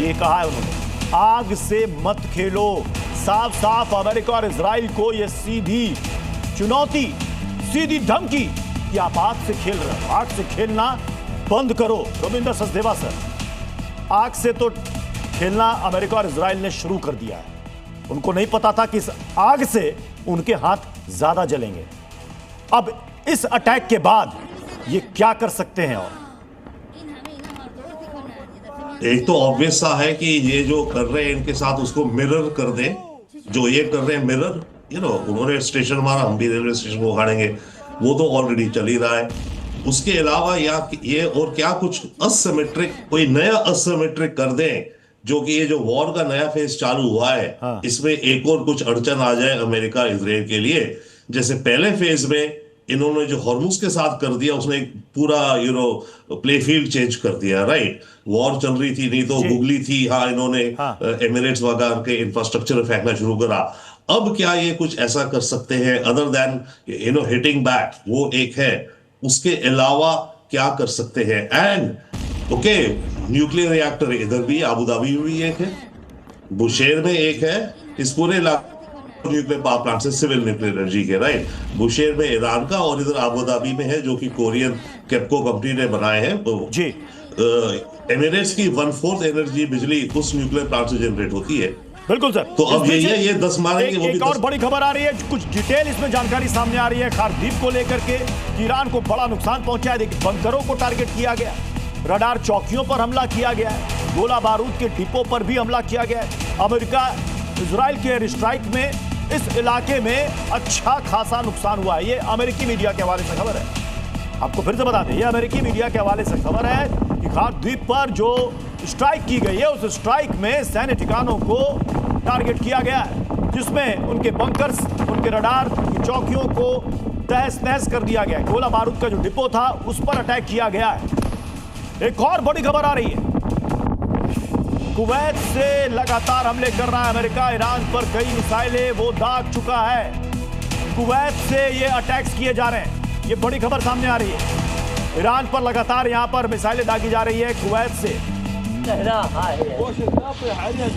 ये कहा है उन्होंने, आग से मत खेलो। साफ साफ अमेरिका और इजराइल को यह सीधी चुनौती, सीधी धमकी कि आप आग से खेल रहे हो, आग से खेलना बंद करो। रविंद्र सचदेवा सर, आग से तो खेलना अमेरिका और इजराइल ने शुरू कर दिया है। उनको नहीं पता था कि इस आग से उनके हाथ ज्यादा जलेंगे। अब इस अटैक के बाद ये क्या कर सकते हैं? और एक तो ऑब्वियस सा है कि ये जो कर रहे हैं इनके साथ उसको मिरर कर दें, जो ये कर रहे हैं मिरर, उन्होंने स्टेशन मारा, हम भी रेलवे स्टेशन को उखाड़ेंगे, वो तो ऑलरेडी चल ही रहा है। उसके अलावा या ये और क्या कुछ असिमेट्रिक, कोई नया असिमेट्रिक कर दें, जो कि ये जो वॉर का नया फेज चालू हुआ है, हाँ। इसमें एक और कुछ अड़चन आ जाए अमेरिका इजराइल के लिए। जैसे पहले फेज में इन्होंने जो हॉर्मुज के साथ कर दिया, उसने एक पूरा प्ले फील्ड चेंज कर दिया, राइट। वॉर चल रही थी, नहीं तो गुगली थी, हाँ, इन्होंने एमिरेट्स वगैरह के इंफ्रास्ट्रक्चर फेंकना शुरू करा। अब क्या ये कुछ ऐसा कर सकते हैं अदर देन हिटिंग बैक? वो एक है। उसके अलावा क्या कर सकते हैं? एंड ओके, न्यूक्लियर रिएक्टर इधर भी, अबू धाबी में भी एक है, बुशेर में एक है, इस पूरे न्यूक्लियर पावर प्लांट से सिविल न्यूक्लियर एनर्जी के, राइट। बुशेर में ईरान का और इधर अबू धाबी में है जो कि कोरियन केप्को कंपनी ने बनाए हैं जी। एमिरेट्स की 1/4 एनर्जी बिजली उस न्यूक्लियर प्लांट से जनरेट होती है। बिल्कुल सर। तो अब ये 10 मारेंगे। वो भी एक और बड़ी खबर आ रही है, कुछ डिटेल इसमें जानकारी सामने आ रही है खारदीप को लेकर के, ईरान को बड़ा नुकसान पहुंचा है। देखिए, बंकरों को टारगेट किया गया, रडार चौकियों पर हमला किया गया है, गोला बारूद के डिपो पर भी हमला किया गया है। अमेरिका इजराइल के एयर स्ट्राइक में इस इलाके में अच्छा खासा नुकसान हुआ है। ये अमेरिकी मीडिया के हवाले से खबर है, आपको फिर से बता दें, ये अमेरिकी मीडिया के हवाले से खबर है कि खारदीप पर जो स्ट्राइक की गई है, उस स्ट्राइक में सैन्य ठिकानों को टारगेट किया गया है, जिसमें उनके बंकर्स, उनके रडार की चौकियों को तहस नहस कर दिया गया है। गोला बारूद का जो डिपो था उस पर अटैक किया गया है। एक और बड़ी खबर आ रही है, कुवैत से लगातार हमले कर रहा है अमेरिका। ईरान पर कई मिसाइलें वो दाग चुका है। कुवैत से ये अटैक्स किए जा रहे हैं, ये बड़ी खबर सामने आ रही है। ईरान पर लगातार यहां पर मिसाइलें दागी जा रही है कुवैत से।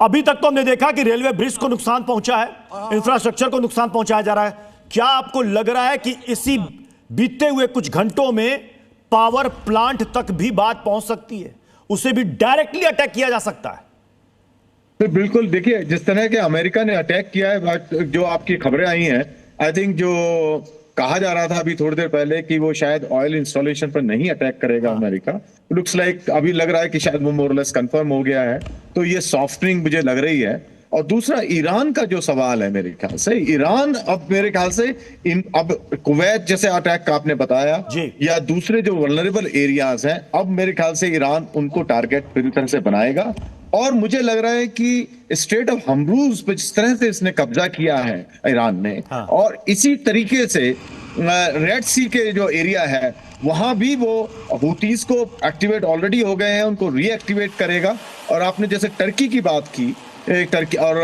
अभी तक तो हमने देखा कि रेलवे ब्रिज को नुकसान पहुंचा है, इंफ्रास्ट्रक्चर को नुकसान पहुंचाया जा रहा है। क्या आपको लग रहा है कि इसी बीते हुए कुछ घंटों में पावर प्लांट तक भी बात पहुंच सकती है, उसे भी डायरेक्टली अटैक किया जा सकता है? तो बिल्कुल देखिए, जिस तरह के अमेरिका ने अटैक किया है, जो आपकी खबरें आई हैं, आई थिंक जो कहा जा रहा था अभी थोड़ी देर पहले कि वो शायद ऑयल इंस्टॉलेशन पर नहीं अटैक करेगा अमेरिका, लुक्स लाइक अभी लग रहा है कि शायद वो मोरलेस कंफर्म हो गया है। तो ये सॉफ्टनिंग मुझे लग रही है। और दूसरा ईरान का जो सवाल है, मेरे ख्याल से ईरान अब मेरे ख्याल से अब कुवैत जैसे अटैक का आपने बताया या दूसरे जो वल्नरेबल एरियाज हैं, अब मेरे ख्याल से ईरान उनको टारगेट पूरी तरह से बनाएगा। और मुझे लग रहा है कि स्ट्रेट ऑफ हॉर्मुज़ पे जिस तरह से इसने कब्जा किया है ईरान ने, और इसी तरीके से रेड सी के जो एरिया है वहां भी वो हूतीज को एक्टिवेट ऑलरेडी हो गए हैं, उनको रीएक्टिवेट करेगा। और आपने जैसे टर्की की बात की, टर्की और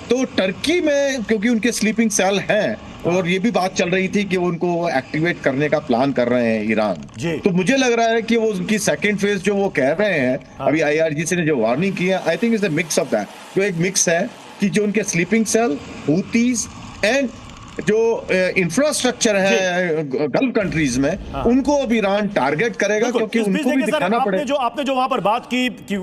तो टर्की में क्योंकि उनके स्लीपिंग सेल हैं, और ये भी बात चल रही थी कि वो उनको एक्टिवेट करने का प्लान कर रहे हैं ईरान। तो मुझे लग रहा है कि वो उनकी सेकंड फेज जो वो कह रहे हैं, अभी आईआरजीसी ने जो वार्निंग की है, I think is a mix of that. जो एक मिक्स है कि जो उनके स्लीपिंग सेल, हूतीज एंड जो इंफ्रास्ट्रक्चर है गल्फ कंट्रीज में, उनको अब ईरान टारगेट करेगा, क्योंकि उनको भी दिखाना पड़ेगा। आपने जो वहां पर बात की कि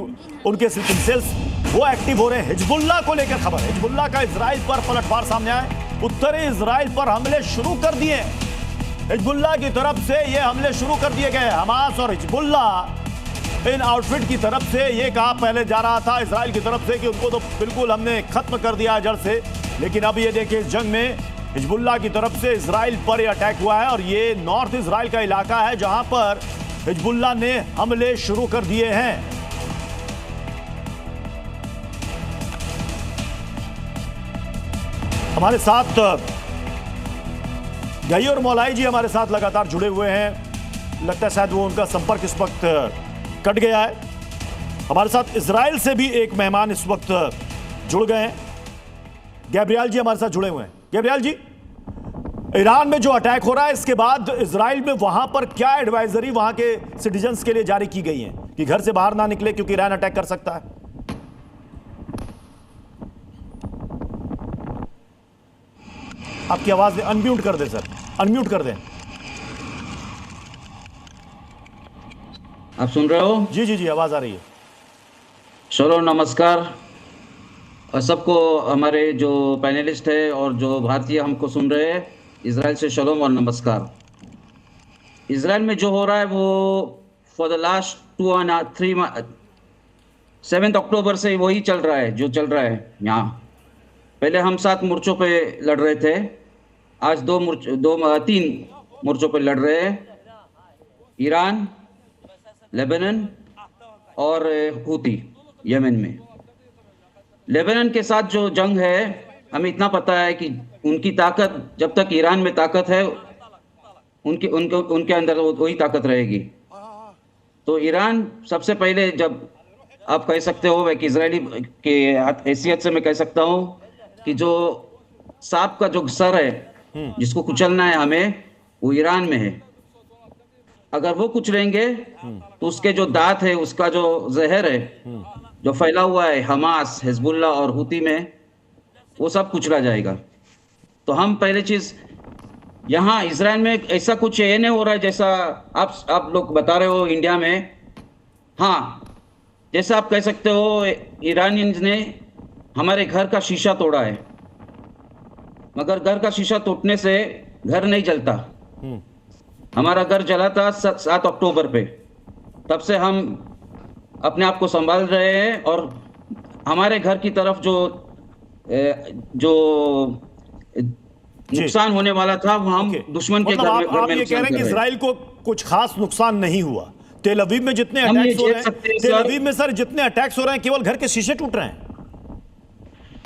उनके स्लीपिंग सेल्स वो एक्टिव हो रहे हैं। हिजबुल्लाह को लेकर खबर, हिजबुल्लाह का इजराइल पर पलटवार सामने आया, उत्तरी इजराइल पर हमले शुरू कर दिए। हिजबुल्लाह की तरफ से ये हमले शुरू कर दिए गए। हमास और हिजबुल्लाह इन आउटफिट की तरफ से ये कहा पहले जा रहा था इजराइल की तरफ से कि उनको तो बिल्कुल हमने खत्म कर दिया जड़ से, लेकिन अब ये देखिए इस जंग में हिजबुल्लाह की तरफ से इजराइल पर ये अटैक हुआ है। और ये नॉर्थ इजराइल का इलाका है जहां पर हिजबुल्लाह ने हमले शुरू कर दिए हैं। हमारे साथ गई और मौलाई जी हमारे साथ लगातार जुड़े हुए हैं। लगता है शायद वो उनका संपर्क इस वक्त कट गया है। हमारे साथ इजराइल से भी एक मेहमान इस वक्त जुड़ गए हैं, गैब्रियल जी हमारे साथ जुड़े हुए हैं। गैब्रियल जी, ईरान में जो अटैक हो रहा है इसके बाद इजराइल में वहां पर क्या एडवाइजरी वहां के सिटीजन्स के लिए जारी की गई है कि घर से बाहर ना निकले क्योंकि ईरान अटैक कर सकता है? आपकी आवाज अनम्यूट कर दें सर, अनम्यूट कर दें। आप सुन रहे हो? जी जी जी, आवाज आ रही है। चलो नमस्कार सबको, हमारे जो पैनलिस्ट है और जो भारतीय हमको सुन रहे हैं, इजराइल से शलोम और नमस्कार। इजराइल में जो हो रहा है वो for the last 2 and 3 months 7 अक्टूबर से वही चल रहा है जो चल रहा है यहाँ। पहले हम 7 मोर्चों पे लड़ रहे थे, आज 3 मोर्चों पे लड़ रहे हैं। ईरान, लेबनान और हूती यमन में। लेबनान के साथ जो जंग है, हमें इतना पता है कि उनकी ताकत, जब तक ईरान में ताकत है उनके अंदर वही ताकत रहेगी। तो ईरान सबसे पहले, जब आप कह सकते हो, मैं इजरायली के हैसियत से मैं कह सकता हूँ कि जो सांप का जो सर है जिसको कुचलना है हमें, वो ईरान में है। अगर वो कुचलेंगे तो उसके जो दांत है, उसका जो जहर है जो फैला हुआ है हमास, हिजबुल्लाह और हूती में, वो सब कुचला जाएगा। तो हम पहले चीज यहाँ इजराइल में ऐसा कुछ ये नहीं हो रहा है जैसा आप लोग बता रहे हो इंडिया में। हाँ, जैसा आप कह सकते हो ईरानियंस ने हमारे घर का शीशा तोड़ा है, मगर घर का शीशा टूटने से घर नहीं जलता। हमारा घर जला था 7 अक्टूबर पे, तब से हम अपने आप को संभाल रहे हैं। और हमारे घर की तरफ जो नुकसान होने वाला था वो हम दुश्मन के मतलब घर में आप ये कह रहे हैं कि इसराइल को कुछ खास नुकसान नहीं हुआ। तेल अवीव में जितने अटैक्स हो रहे हैं, तेल अवीव में सर जितने अटैक्स हो रहे हैं, केवल घर के शीशे टूट रहे हैं।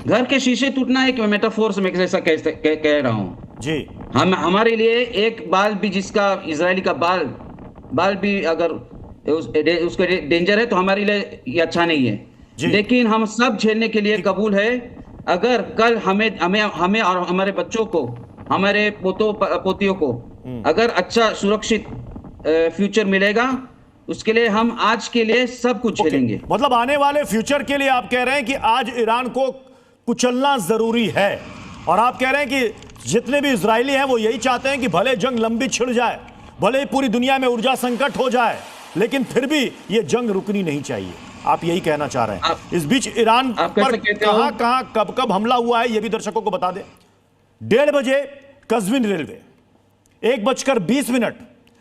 घर के शीशे टूटना एक मेटाफोर से मैं जैसा कह रहा हूं जी। हमारे लिए एक बाल भी, जिसका इजरायली का बाल भी अगर उसको डेंजर है तो हमारे लिए ये अच्छा नहीं है। लेकिन हम सब झेलने के लिए कबूल है। अगर कल हमें और हमारे बच्चों को, हमारे पोतियों को अगर अच्छा सुरक्षित फ्यूचर मिलेगा, उसके लिए हम आज के लिए सब कुछ झेलेंगे। मतलब आने वाले फ्यूचर के लिए आप कह रहे हैं कि आज ईरान को कुचलना जरूरी है, और आप कह रहे हैं कि जितने भी इजरायली हैं वो यही चाहते हैं कि भले जंग लंबी छिड़ जाए, भले ही पूरी दुनिया में ऊर्जा संकट हो जाए, लेकिन फिर भी ये जंग रुकनी नहीं चाहिए। आप यही कहना चाह रहे हैं। इस बीच ईरान पर कहां कब हमला हुआ है ये भी दर्शकों को बता दें। 1:30 बजे कज़विन रेलवे, 1:20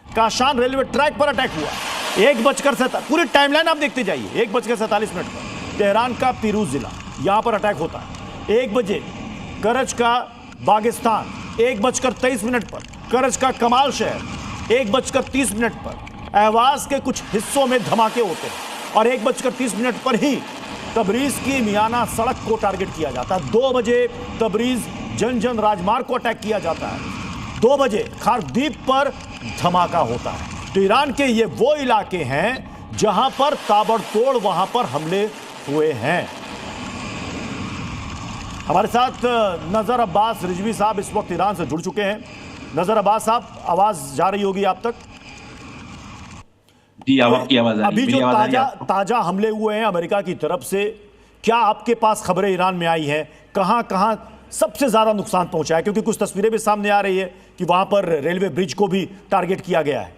काशान रेलवे ट्रैक पर अटैक हुआ। 1:47 पूरी टाइमलाइन आप देखते जाइए। 1:47 पर तेहरान का पीरूज जिला, यहां पर अटैक होता है। 1 बजे करज का बागिस्तान, 1:23 पर करज का कमाल शहर, 1:30 पर अहवाज के कुछ हिस्सों में धमाके होते हैं, और 1:30 पर ही तबरीज की मियाना सड़क को टारगेट किया जाता है। 2 बजे तबरीज जन राजमार्ग को अटैक किया जाता है। 2 बजे खारदीप पर धमाका होता है। तो ईरान के ये वो इलाके हैं जहां पर ताबड़तोड़ वहां पर हमले हुए हैं। हमारे साथ नजर अब्बास रिजवी साहब इस वक्त ईरान से जुड़ चुके हैं। नजर अब्बास साहब, आवाज जा रही होगी आप तक? जी, आपकी आवाज आ रही है। अभी जो ताजा हमले हुए हैं अमेरिका की तरफ से, क्या आपके पास खबरें ईरान में आई हैं? कहां कहां सबसे ज्यादा नुकसान पहुंचा है? क्योंकि कुछ तस्वीरें भी सामने आ रही है कि वहां पर रेलवे ब्रिज को भी टारगेट किया गया है।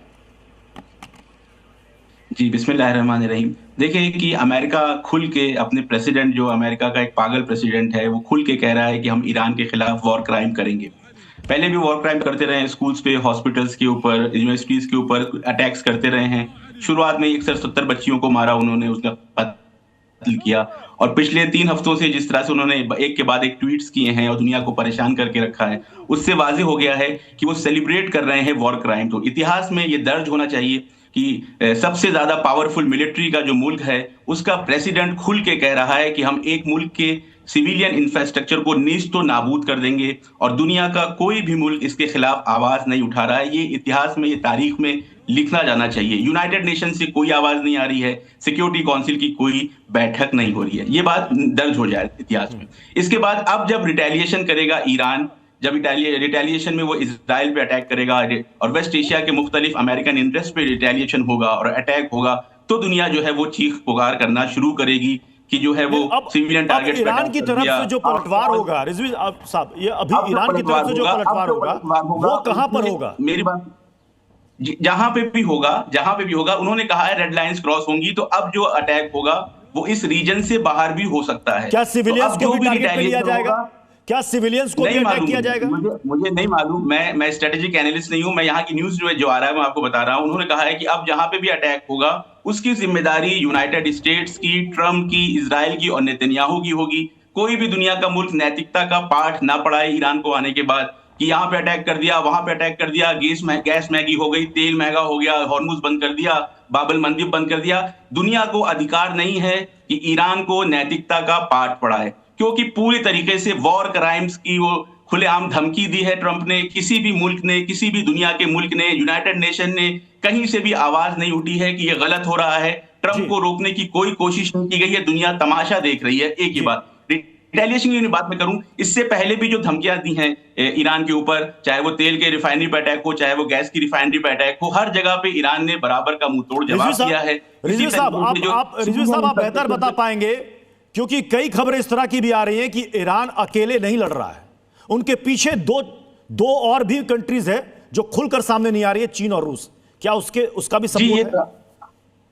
जी, बिस्मिल्लाहिर्रहमानिर्रहीम। देखिए कि अमेरिका खुल के अपने प्रेसिडेंट, जो अमेरिका का एक पागल प्रेसिडेंट है, वो खुल के कह रहा है कि हम ईरान के खिलाफ वॉर क्राइम करेंगे। पहले भी वॉर क्राइम करते रहे हैं, स्कूल्स पे, हॉस्पिटल्स के ऊपर, यूनिवर्सिटीज के ऊपर अटैक्स करते रहे हैं। शुरुआत में 170 बच्चियों को मारा उन्होंने, उसका कत्ल किया, और पिछले 3 हफ्तों से जिस तरह से उन्होंने एक के बाद एक ट्वीट्स किए हैं और दुनिया को परेशान करके रखा है, उससे वाज़ेह हो गया है कि वो सेलिब्रेट कर रहे हैं वॉर क्राइम। तो इतिहास में ये दर्ज होना चाहिए कि सबसे ज्यादा पावरफुल मिलिट्री का जो मुल्क है, उसका प्रेसिडेंट खुल के कह रहा है कि हम एक मुल्क के सिविलियन इंफ्रास्ट्रक्चर को नीस्तो नाबूद कर देंगे, और दुनिया का कोई भी मुल्क इसके खिलाफ आवाज नहीं उठा रहा है। ये इतिहास में, ये तारीख में लिखना जाना चाहिए। यूनाइटेड नेशन से कोई आवाज नहीं आ रही है, सिक्योरिटी काउंसिल की कोई बैठक नहीं हो रही है। ये बात दर्ज हो जाए इतिहास में। इसके बाद अब जब रिटेलिएशन करेगा ईरान, जब रिटेलिएशन में वो इजराइल पे अटैक करेगा और वेस्ट एशिया के मुख्तलिफ अमेरिकन इंटरेस्ट पे रिटेलिएशन होगा और अटैक होगा, तो दुनिया जो है वो चीख पुकार करना शुरू करेगी कि जो है वो सिविलियन टारगेट ईरान की तरफ से जो पलटवार होगा, रिजवी साहब, ये अभी ईरान की तरफ से जो पलटवार होगा वो कहां पर होगा? मेरी बात, जहां पे भी होगा, उन्होंने कहा है रेड लाइंस क्रॉस होंगी, तो अब जो अटैक होगा वो इस रीजन से बाहर भी हो सकता है। क्या सिविलियंस को भी टारगेट पे लिया जाएगा? क्या सिविलियंस को भी अटैक किया जाएगा? मुझे नहीं मालूम, मैं स्ट्रेटेजिक एनालिस्ट नहीं हूं। मैं यहाँ की न्यूज जो आ रहा है मैं आपको बता रहा हूं। उन्होंने कहा है कि अब जहां पे भी अटैक होगा उसकी जिम्मेदारी यूनाइटेड स्टेट्स की, ट्रम्प की, इजराइल की और नेतन्याहू की होगी। कोई भी दुनिया का मुल्क नैतिकता का पाठ ना पढ़ाए ईरान को आने के बाद कि यहाँ पे अटैक कर दिया, वहां पे अटैक कर दिया, गैस महंगी हो गई, तेल महंगा हो गया, हॉर्मुज बंद कर दिया, बाबल मंदिर बंद कर दिया। दुनिया को अधिकार नहीं है कि ईरान को नैतिकता का पाठ पढ़ाए, क्योंकि पूरी तरीके से वॉर क्राइम्स की वो खुलेआम धमकी दी है ट्रंप ने। किसी भी मुल्क ने, किसी भी दुनिया के मुल्क ने, यूनाइटेड नेशन ने कहीं से भी आवाज नहीं उठी है कि ये गलत हो रहा है। ट्रंप को रोकने की कोई कोशिश नहीं की गई है, दुनिया तमाशा देख रही है। एक ही बात, रिटेलिएशन की बात मैं करूं, इससे पहले भी जो धमकियां दी हैं ईरान के ऊपर, चाहे वो तेल के रिफाइनरी पे अटैक हो, चाहे वो गैस की रिफाइनरी पे अटैक हो, हर जगह पे ईरान ने बराबर का मुंह तोड़ जवाब दिया है। रिजवी साहब, आप बेहतर बता पाएंगे, क्योंकि कई खबरें इस तरह की भी आ रही हैं कि ईरान अकेले नहीं लड़ रहा है, उनके पीछे दो और भी कंट्रीज है जो खुलकर सामने नहीं आ रही है, चीन और रूस। क्या उसका भी सपोर्ट है?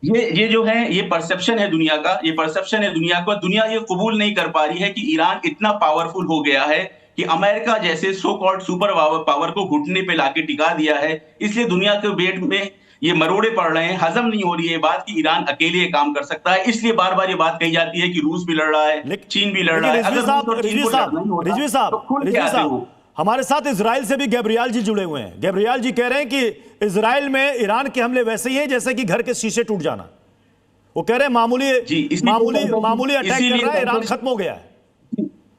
ये जो है, ये परसेप्शन है दुनिया का, ये परसेप्शन है दुनिया का। दुनिया ये कबूल नहीं कर पा रही है कि ईरान इतना पावरफुल हो गया है कि अमेरिका जैसे सो कॉल्ड सुपर पावर को घुटने पे लाके टिका दिया है। इसलिए दुनिया के वेट में ये मरोड़े पड़ रहे हैं। हजम नहीं हो रही है बात कि ईरान अकेले ये काम कर सकता है। इसलिए बार बार ये बात कही जाती है कि रूस भी लड़ रहा है, चीन भी लड़ रहा है। रिजवी साहब, हमारे साथ इजराइल से भी गैब्रियल जी जुड़े हुए हैं। गैब्रियल जी कह रहे हैं कि इजराइल में ईरान के हमले वैसे ही हैं जैसे कि घर के शीशे टूट जाना। वो कह रहे हैं मामूली अटैक कर रहा है, ईरान खत्म हो गया है।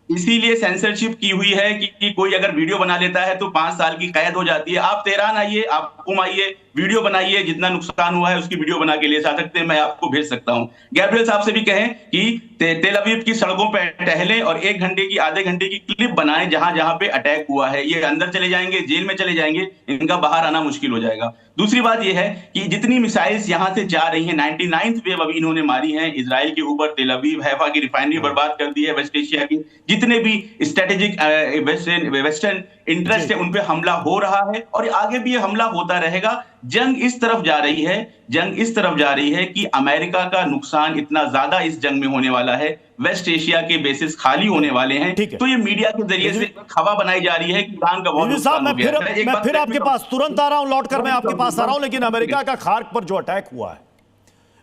इसीलिए सेंसरशिप की हुई है कि कोई अगर वीडियो बना लेता है तो 5 साल की कैद हो जाती है। आप तेहरान आइए, आप कुम आइए, वीडियो बनाइए, जितना नुकसान हुआ है उसकी वीडियो बना के ले जा सकते हैं, मैं आपको भेज सकता हूं। गैब्रियल साहब से भी कहें कि तेल अवीव की सड़कों पर टहलें और 1 घंटे की, आधे घंटे की क्लिप बनाएं जहां जहां पे अटैक हुआ है। ये अंदर चले जाएंगे, जेल में चले जाएंगे, इनका बाहर आना मुश्किल हो जाएगा। दूसरी बात यह है कि जितनी मिसाइल्स यहां से जा रही हैं, 99th वेव अभी इन्होंने मारी है इजराइल के ऊपर। तेल अवीव, हैफा की रिफाइनरी बर्बाद कर दी है। वेस्ट एशिया की जितने भी स्ट्रेटेजिक वेस्टर्न इंटरेस्ट है उन पे हमला हो रहा है और आगे भी ये हमला होता रहेगा। जंग इस तरफ जा रही है कि अमेरिका का नुकसान इतना ज्यादा इस जंग में होने वाला है, वेस्ट एशिया के बेसिस खाली होने वाले हैं। तो ये मीडिया के जरिए से खबर बनाई जा रही है कि ईरान का बहुत नुकसान हो गया। मैं फिर आपके पास तुरंत आ रहा हूं, लौट कर मैं आपके पास आ रहा हूं। लेकिन अमेरिका का खार्क पर जो अटैक हुआ है,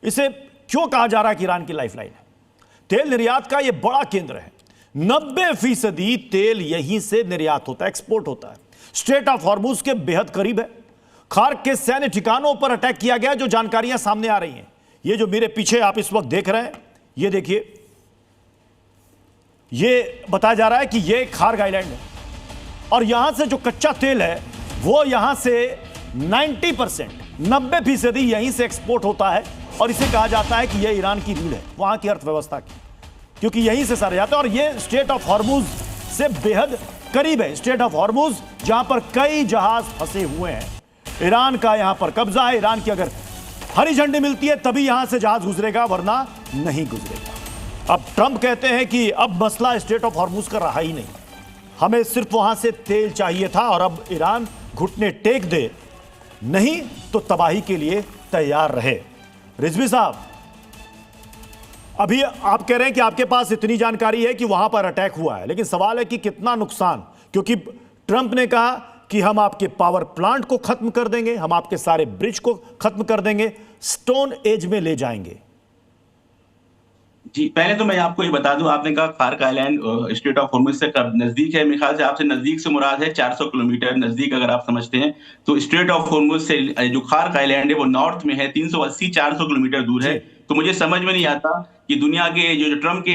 इसे क्यों कहा जा रहा है कि ईरान की लाइफलाइन है? तेल निर्यात का यह बड़ा केंद्र है। 90% तेल यहीं से निर्यात होता है, एक्सपोर्ट होता है। स्ट्रेट ऑफ हॉर्मुज के बेहद करीब है। खार्क के सैन्य ठिकानों पर अटैक किया गया, जो जानकारियां सामने आ रही हैं। ये जो मेरे पीछे आप इस वक्त देख रहे हैं, ये देखिए, ये बताया जा रहा है कि ये खार्क आइलैंड है और यहां से जो कच्चा तेल है वो यहां से 90% यहीं से एक्सपोर्ट होता है। और इसे कहा जाता है कि यह ईरान की रीढ़ है वहां की अर्थव्यवस्था की, क्योंकि यहीं से सारे जाते हैं। और यह स्ट्रेट ऑफ हॉर्मुज से बेहद करीब है। स्ट्रेट ऑफ हॉर्मुज जहां पर कई जहाज फंसे हुए हैं, ईरान का यहां पर कब्जा है। ईरान की अगर हरी झंडी मिलती है तभी यहां से जहाज गुजरेगा, वरना नहीं गुजरेगा। अब ट्रंप कहते हैं कि अब मसला स्ट्रेट ऑफ हॉर्मुज का रहा ही नहीं, हमें सिर्फ वहां से तेल चाहिए था और अब ईरान घुटने टेक दे, नहीं तो तबाही के लिए तैयार रहे। रिजवी साहब, अभी आप कह रहे हैं कि आपके पास इतनी जानकारी है कि वहां पर अटैक हुआ है, लेकिन सवाल है कि कितना नुकसान, क्योंकि ट्रंप ने कहा कि हम आपके पावर प्लांट को खत्म कर देंगे, हम आपके सारे ब्रिज को खत्म कर देंगे, स्टोन एज में ले जाएंगे। जी, पहले तो मैं आपको ये बता दूं, आपने कहा खार्क आइलैंड स्ट्रेट ऑफ हॉर्मुज से नजदीक है। मेरे ख्याल से आपसे नजदीक से मुराद है 400 किलोमीटर नजदीक, अगर आप समझते हैं तो स्ट्रेट ऑफ हॉर्मुज से जो खार्क आइलैंड है वो नॉर्थ में है, 380-400 किलोमीटर दूर है। तो मुझे समझ में नहीं आता कि दुनिया के जो ट्रम्प के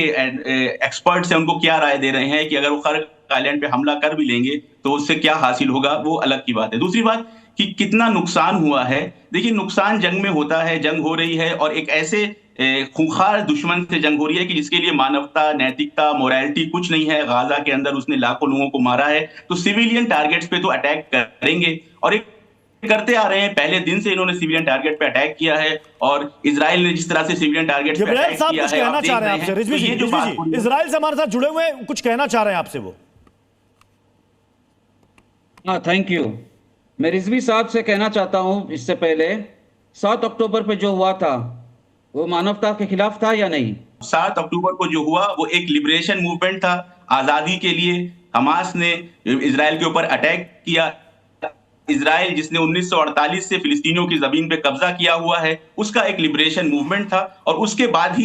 एक्सपर्ट्स हैं उनको क्या राय दे रहे हैं कि अगर वो खार्क आइलैंड पे हमला कर भी लेंगे तो उससे क्या हासिल होगा, वो अलग की बात है। दूसरी बात कि कितना नुकसान हुआ है, देखिए नुकसान जंग में होता है, जंग हो रही है और एक ऐसे खूंखार दुश्मन से जंग हो रही है कि जिसके लिए मानवता, नैतिकता, मोरालिटी कुछ नहीं है। गाजा के अंदर उसने लाखों लोगों को मारा है, तो सिविलियन टारगेट्स पे तो अटैक करेंगे और एक करते आ रहे हैं। पहले दिन से इन्होंने सिविलियन टारगेट पे अटैक किया है और इजराइल ने जिस तरह से सिविलियन टारगेट पे अटैक किया है, कहना चाह रहे हैं आपसे रिजवी जी, इजराइल से हमारे साथ जुड़े हुए हैं, कुछ कहना चाह रहे हैं आपसे वो। हाँ, थैंक यू। मैं रिजवी साहब से कहना चाहता हूं, इससे पहले 7 अक्टूबर पे जो हुआ था वो मानवता के खिलाफ था या नहीं? 7 अक्टूबर को जो हुआ वो एक लिबरेशन मूवमेंट था, आजादी के लिए। हमास ने इजराइल के ऊपर अटैक किया। इजराइल जिसने 1948 से फिलिस्तीनियों की जमीन पे कब्जा किया हुआ है, उसका एक लिबरेशन मूवमेंट था। और उसके बाद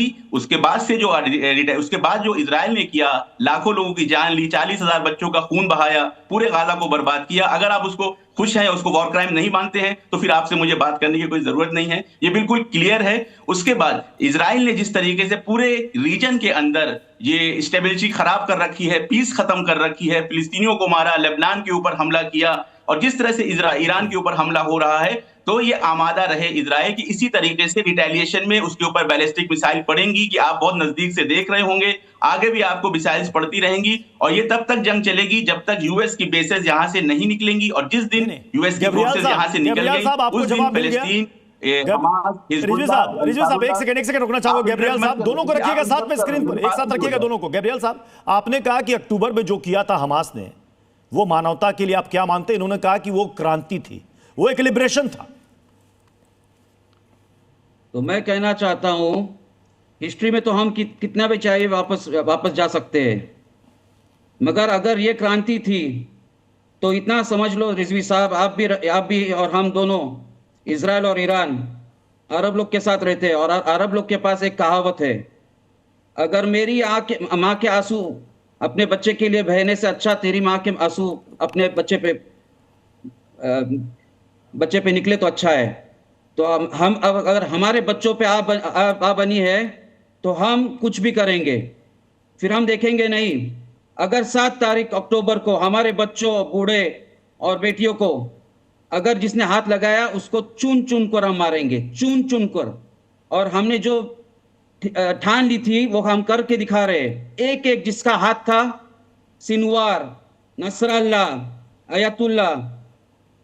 जो इजराइल ने किया, लाखों लोगों की जान ली, 40,000 बच्चों का खून बहाया, पूरे गाजा को बर्बाद किया। अगर आप उसको खुश हैं, उसको वॉर क्राइम नहीं मानते हैं, तो फिर आपसे मुझे बात करने की कोई जरूरत नहीं है, ये बिल्कुल क्लियर है। उसके बाद इजराइल ने जिस तरीके से पूरे रीजन के अंदर ये स्टेबिलिटी खराब कर रखी है, पीस खत्म कर रखी है, फिलिस्तीनियों को मारा, लेबनान के ऊपर हमला किया और जिस तरह से ईरान के ऊपर हमला हो रहा है, तो ये आमादा रहे इजराइल की इसी तरीके से रिटेलिएशन में उसके ऊपर बैलिस्टिक मिसाइल पड़ेंगी कि आप बहुत नजदीक से देख रहे होंगे। आगे भी आपको मिसाइल्स पड़ती रहेंगी और ये तब तक जंग चलेगी जब तक यूएस की बेसेस यहां से नहीं निकलेंगी। और जिस दिन यूएस की फोर्सेस यहां से निकल गई, उस दिन फिलिस्तीन रिजवी साहब एक सेकंड रुकना चाहूंगा। गैब्रियल साहब, दोनों को रखिएगा साथ में, स्क्रीन पर एक साथ रखिएगा दोनों को। गैब्रियल साहब, आपने कहा कि अक्टूबर में जो किया था हमास ने वो मानवता के लिए आप क्या मानते हैं? इन्होंने कहा कि वो क्रांति थी, वो एक लिबरेशन था। तो मैं कहना चाहता हूं, हिस्ट्री में तो हम कितना भी चाहिए वापस जा सकते हैं, मगर अगर ये क्रांति थी तो इतना समझ लो रिजवी साहब, आप भी और हम दोनों, इजराइल और ईरान अरब लोग के साथ रहते हैं और अरब लोग के पास एक कहावत है, अगर मेरी माँ के आंसू अपने बच्चे के लिए बहने से अच्छा तेरी माँ के आंसू अपने बच्चे पे निकले तो अच्छा है। तो हम अब अगर हमारे बच्चों पे आ बनी है तो हम कुछ भी करेंगे, फिर हम देखेंगे नहीं। अगर 7 तारीख अक्टूबर को हमारे बच्चों, बूढ़े और बेटियों को अगर जिसने हाथ लगाया उसको चुन चुन कर हम मारेंगे, चुन चुन कर। और हमने जो ठान ली थी वो हम करके दिखा रहे हैं। एक एक जिसका हाथ था, सिनवार, नसरल्ला, अयतुल्ला,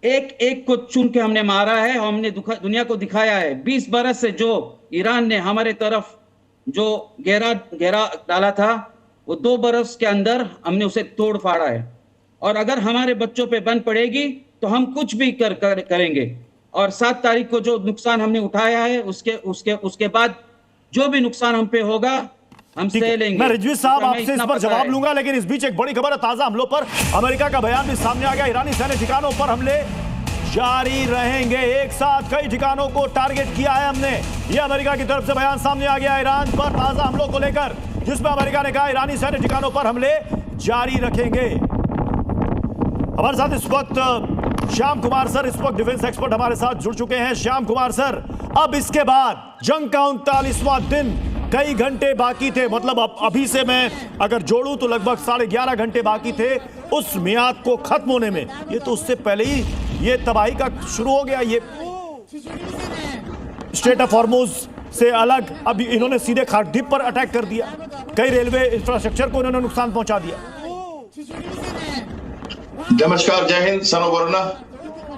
एक एक को चुन के हमने मारा है। हमने दुनिया को दिखाया है 20 बरस से जो ईरान ने हमारे तरफ जो घेरा डाला था, वो 2 बरस के अंदर हमने उसे तोड़ फाड़ा है। और अगर हमारे बच्चों पे बन पड़ेगी तो हम कुछ भी करेंगे। और 7 तारीख को जो नुकसान हमने उठाया है उसके बाद जो भी नुकसान हम पे होगा हम सह लेंगे। मैं रिजवी साहब आपसे इस पर जवाब लूंगा, लेकिन इस बीच एक बड़ी खबर है। ताजा हमलों पर अमेरिका का बयान भी सामने आ गया। ईरानी सैन्य ठिकानों पर हमले जारी रहेंगे। एक साथ कई ठिकानों को टारगेट किया है हमने, यह अमेरिका की तरफ से बयान सामने आ गया ईरान पर ताजा हमलों को लेकर, जिसमें अमेरिका ने कहा ईरानी सैन्य ठिकानों पर हमले जारी रखेंगे। हमारे साथ इस वक्त श्याम कुमार सर, इस वक्त डिफेंस एक्सपर्ट हमारे साथ जुड़ चुके हैं। श्याम कुमार सर, अब इसके बाद जंग का 39वां दिन, कई घंटे बाकी थे, मतलब अभी से मैं अगर जोड़ूं तो लगभग 11.5 घंटे बाकी थे उस मियाद को खत्म होने में। ये तो उससे पहले ही ये तबाही का शुरू हो गया। ये स्ट्रेट ऑफ हॉर्मुज से अलग अब इन्होंने सीधे खाड़ीप पर अटैक कर दिया, कई रेलवे इंफ्रास्ट्रक्चर को इन्होंने नुकसान पहुंचा दिया। नमस्कार, जय हिंद, सन ऑफ वरुणा।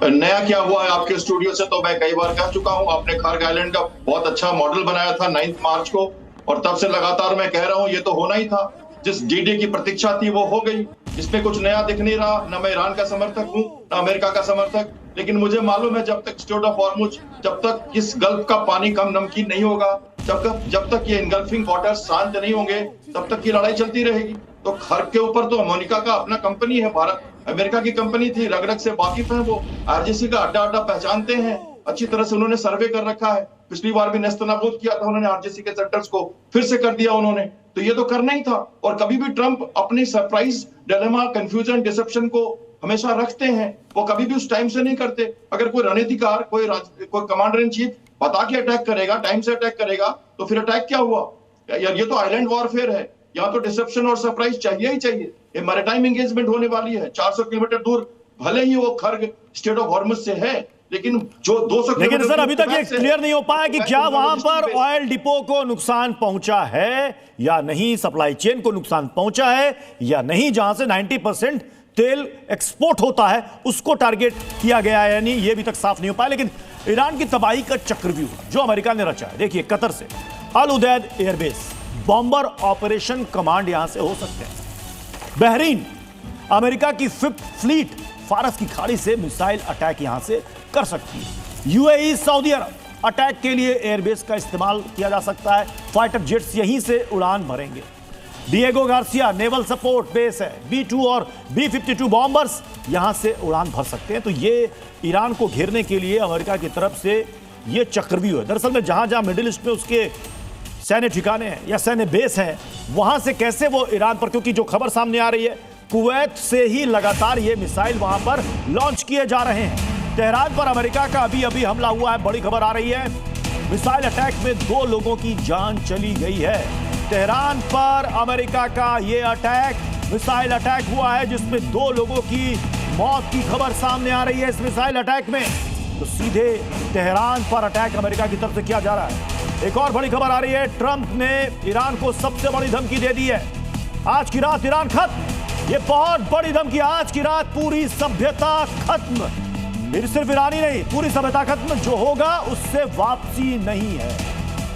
नया क्या हुआ है आपके स्टूडियो से तो मैं कई बार कह चुका हूं। आपने खार्ग आइलैंड का बहुत अच्छा मॉडल बनाया था 9 मार्च को, और तब से लगातार मैं कह रहा हूं ये तो होना ही था। जिस D-Day की प्रतीक्षा थी वो हो गई। इसमें कुछ नया दिख नहीं रहा। न मैं ईरान का समर्थक हूं न अमेरिका का समर्थक, लेकिन मुझे मालूम है जब तक स्ट्रेट ऑफ हॉर्मुज, जब तक इस गल्फ का पानी कम नमकीन नहीं होगा, जब तक ये इनगल्फिंग वाटर्स शांत नहीं होंगे, तब तक ये लड़ाई चलती रहेगी। तो खार्ग के ऊपर तो अमेरिका का अपना कंपनी है, भारत अमेरिका की कंपनी थी, रग रग से वाकिफ है वो, RGC का अड्डा अड्डा पहचानते हैं, अच्छी तरह से उन्होंने सर्वे कर रखा है। पिछली बार भी नेस्तनाबूद किया था उन्होंने RGC के सेक्टर्स को, फिर से कर दिया उन्होंने। तो ये तो करना ही था। और कभी भी ट्रंप अपनी सरप्राइज, डिलेमा, कंफ्यूजन, डिसेप्शन को हमेशा रखते हैं, वो कभी भी उस टाइम से नहीं करते। अगर कोई रणनीतिकार, कोई कमांडर इन चीफ बता के अटैक करेगा, टाइम से अटैक करेगा, तो फिर अटैक क्या हुआ यार? ये तो आइलैंड वॉरफेयर है, यहाँ तो डिसेप्शन और सरप्राइज चाहिए ही चाहिए। ये मैरीटाइम एंगेजमेंट होने वाली है 400 किलोमीटर दूर, भले ही वो खार्ग स्ट्रेट ऑफ हॉर्मुज से है, लेकिन जो 200 लेकिन सर अभी तक ये क्लियर नहीं हो पाया कि क्या वहां पर ऑयल डिपो को नुकसान पहुंचा है या नहीं, सप्लाई चेन को नुकसान पहुंचा है या नहीं, जहां से 90% तेल एक्सपोर्ट होता है उसको टारगेट किया गया है, यानी ये अभी तक साफ नहीं हो पाया। लेकिन ईरान की तबाही का चक्रव्यूह जो अमेरिका ने रचा है, देखिए कतर से Al Udeid airbase bomber operation command यहां से हो सकते हैं। बहरीन, अमेरिका की 5th फ्लीट फारस की खाड़ी से मिसाइल अटैक यहां से कर सकती है। UAE, सऊदी अरब अटैक के लिए एयरबेस का इस्तेमाल किया जा सकता है, फाइटर जेट्स यहीं से उड़ान भरेंगे। Diego Garcia naval support base है, B-2 और B-52 बॉम्बर्स यहां से उड़ान भर सकते हैं। तो ये ईरान को घेरने के लिए अमेरिका की तरफ से ये चक्रव्यूह है। दरअसल में जहां जहां मिडिल ईस्ट में उसके सैन्य ठिकाने हैं या सैन्य बेस हैं, वहां से कैसे वो ईरान पर, क्योंकि जो खबर सामने आ रही है कुवैत से ही लगातार ये मिसाइल वहां पर लॉन्च किए जा रहे हैं। तेहरान पर अमेरिका का अभी हमला हुआ है, बड़ी खबर आ रही है। मिसाइल अटैक में 2 लोगों की जान चली गई है। तेहरान पर अमेरिका का ये अटैक, मिसाइल अटैक हुआ है जिसमें 2 लोगों की मौत की खबर सामने आ रही है। इस मिसाइल अटैक में तो सीधे तेहरान पर अटैक अमेरिका की तरफ से किया जा रहा है। एक और बड़ी खबर आ रही है, ट्रंप ने ईरान को सबसे बड़ी धमकी दे दी है। आज की रात ईरान खत्म, ये बहुत बड़ी धमकी। आज की रात पूरी सभ्यता खत्म, सिर्फ ईरानी नहीं, पूरी सभ्यता खत्म, जो होगा उससे वापसी नहीं है।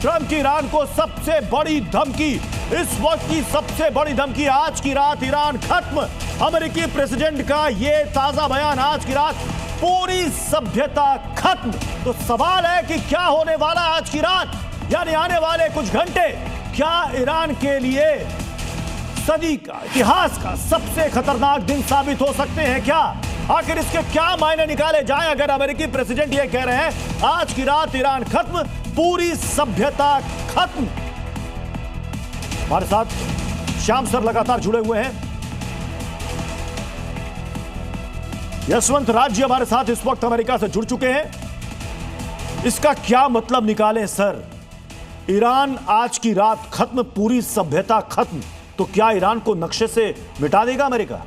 ट्रंप की ईरान को सबसे बड़ी धमकी, इस वक्त की सबसे बड़ी धमकी, आज की रात ईरान खत्म। अमेरिकी प्रेसिडेंट का ये ताजा बयान, आज की रात पूरी सभ्यता खत्म। तो सवाल है कि क्या होने वाला आज की रात, यानी आने वाले कुछ घंटे, क्या ईरान के लिए सदी का, इतिहास का सबसे खतरनाक दिन साबित हो सकते हैं क्या? आखिर इसके क्या मायने निकाले जाएं अगर अमेरिकी प्रेसिडेंट ये कह रहे हैं आज की रात ईरान खत्म, पूरी सभ्यता खत्म। हमारे साथ श्याम सर लगातार जुड़े हुए हैं। यशवंत राज्य हमारे साथ इस वक्त अमेरिका से जुड़ चुके हैं। इसका क्या मतलब निकालें सर? ईरान आज की रात खत्म, पूरी सभ्यता खत्म, तो क्या ईरान को नक्शे से मिटा देगा अमेरिका?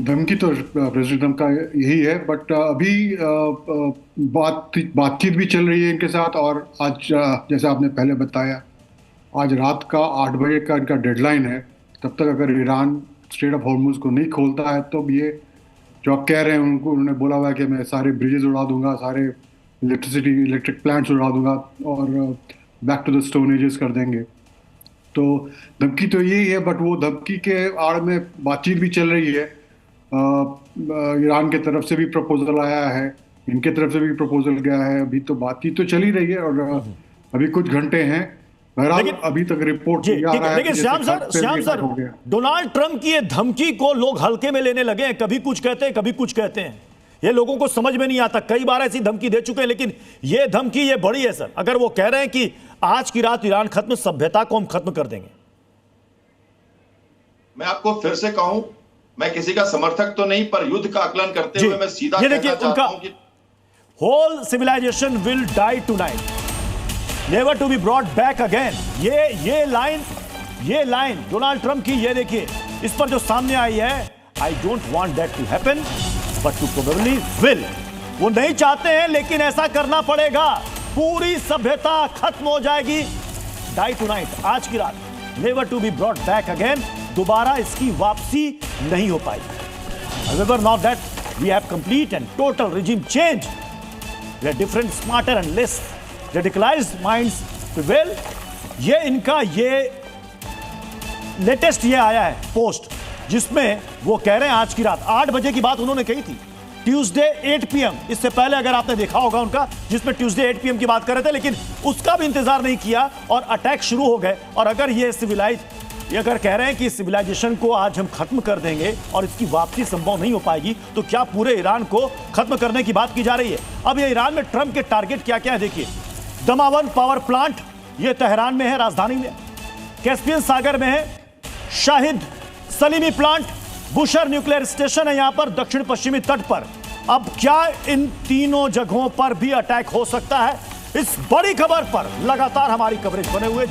धमकी तो प्रेसिडेंट ट्रंप का यही है, बट अभी बातचीत भी चल रही है इनके साथ। और आज जैसे आपने पहले बताया, आज रात का 8 बजे का इनका डेडलाइन है। तब तक अगर ईरान स्ट्रेट ऑफ हॉर्मुज को नहीं खोलता है तो ये जो आप कह रहे हैं, उन्होंने बोला हुआ है कि मैं सारे ब्रिजेस उड़ा दूंगा, सारे इलेक्ट्रिक प्लांट्स उड़ा दूंगा और back to the stone ages कर देंगे। तो धमकी तो यही है, बट वो धमकी के आड़ में बातचीत भी चल रही है। ईरान की तरफ से भी प्रपोजल आया है, इनके तरफ से भी प्रपोजल गया है। अभी तो बातचीत तो चल ही रही है और अभी कुछ घंटे हैं। बहरहाल अभी तक रिपोर्ट आ रहा है। लेकिन श्याम सर, डोनाल्ड ट्रंप की ये धमकी को लोग हल्के में लेने लगे हैं। कभी कुछ कहते हैं, कभी कुछ कहते हैं। ये लोगों को समझ में नहीं आता। कई बार ऐसी धमकी दे चुके हैं, लेकिन ये धमकी ये बड़ी है सर। अगर वो कह रहे हैं कि आज की रात ईरान खत्म, सभ्यता को हम खत्म कर देंगे। मैं आपको फिर से कहूं, मैं किसी का समर्थक तो नहीं, पर युद्ध का आकलन करते हुए मैं सीधा कहना चाहता हूं कि whole civilisation will die tonight, never to be brought back again. ये लाइन डोनाल्ड ट्रंप की, ये देखिए इस पर जो सामने आई है, I don't want that to happen but to probably will. वो नहीं चाहते हैं, लेकिन ऐसा करना पड़ेगा। पूरी सभ्यता खत्म हो जाएगी। डाई टुनाइट, आज की रात, never to be brought back again. दोबारा इसकी वापसी नहीं हो पाएगी। However, now that we have complete and total regime change, we are different, smarter and less radicalized minds prevail. ये इनका ये लेटेस्ट ये आया है पोस्ट, जिसमें वो कह रहे हैं आज की रात 8 बजे की बात उन्होंने कही थी, ट्यूसडे 8 PM। इससे पहले अगर आपने देखा होगा उनका, जिसमें ट्यूसडे 8 PM की बात कर रहे थे, लेकिन उसका भी इंतजार नहीं किया और अटैक शुरू हो गए। और अगर ये अगर कह रहे हैं कि सिविलाइजेशन को आज हम खत्म कर देंगे और इसकी वापसी संभव नहीं हो पाएगी, तो क्या पूरे ईरान को खत्म करने की बात की जा रही है? अब ये ईरान में ट्रंप के टारगेट क्या क्या है देखिए। दमावन पावर प्लांट, ये तेहरान में है, राजधानी में। कैस्पियन सागर में है Shahid Salimi plant. Bushehr nuclear station है यहां पर, दक्षिण पश्चिमी तट पर। अब क्या इन तीनों जगहों पर भी अटैक हो सकता है? इस बड़ी खबर पर लगातार हमारी कवरेज बने हुए।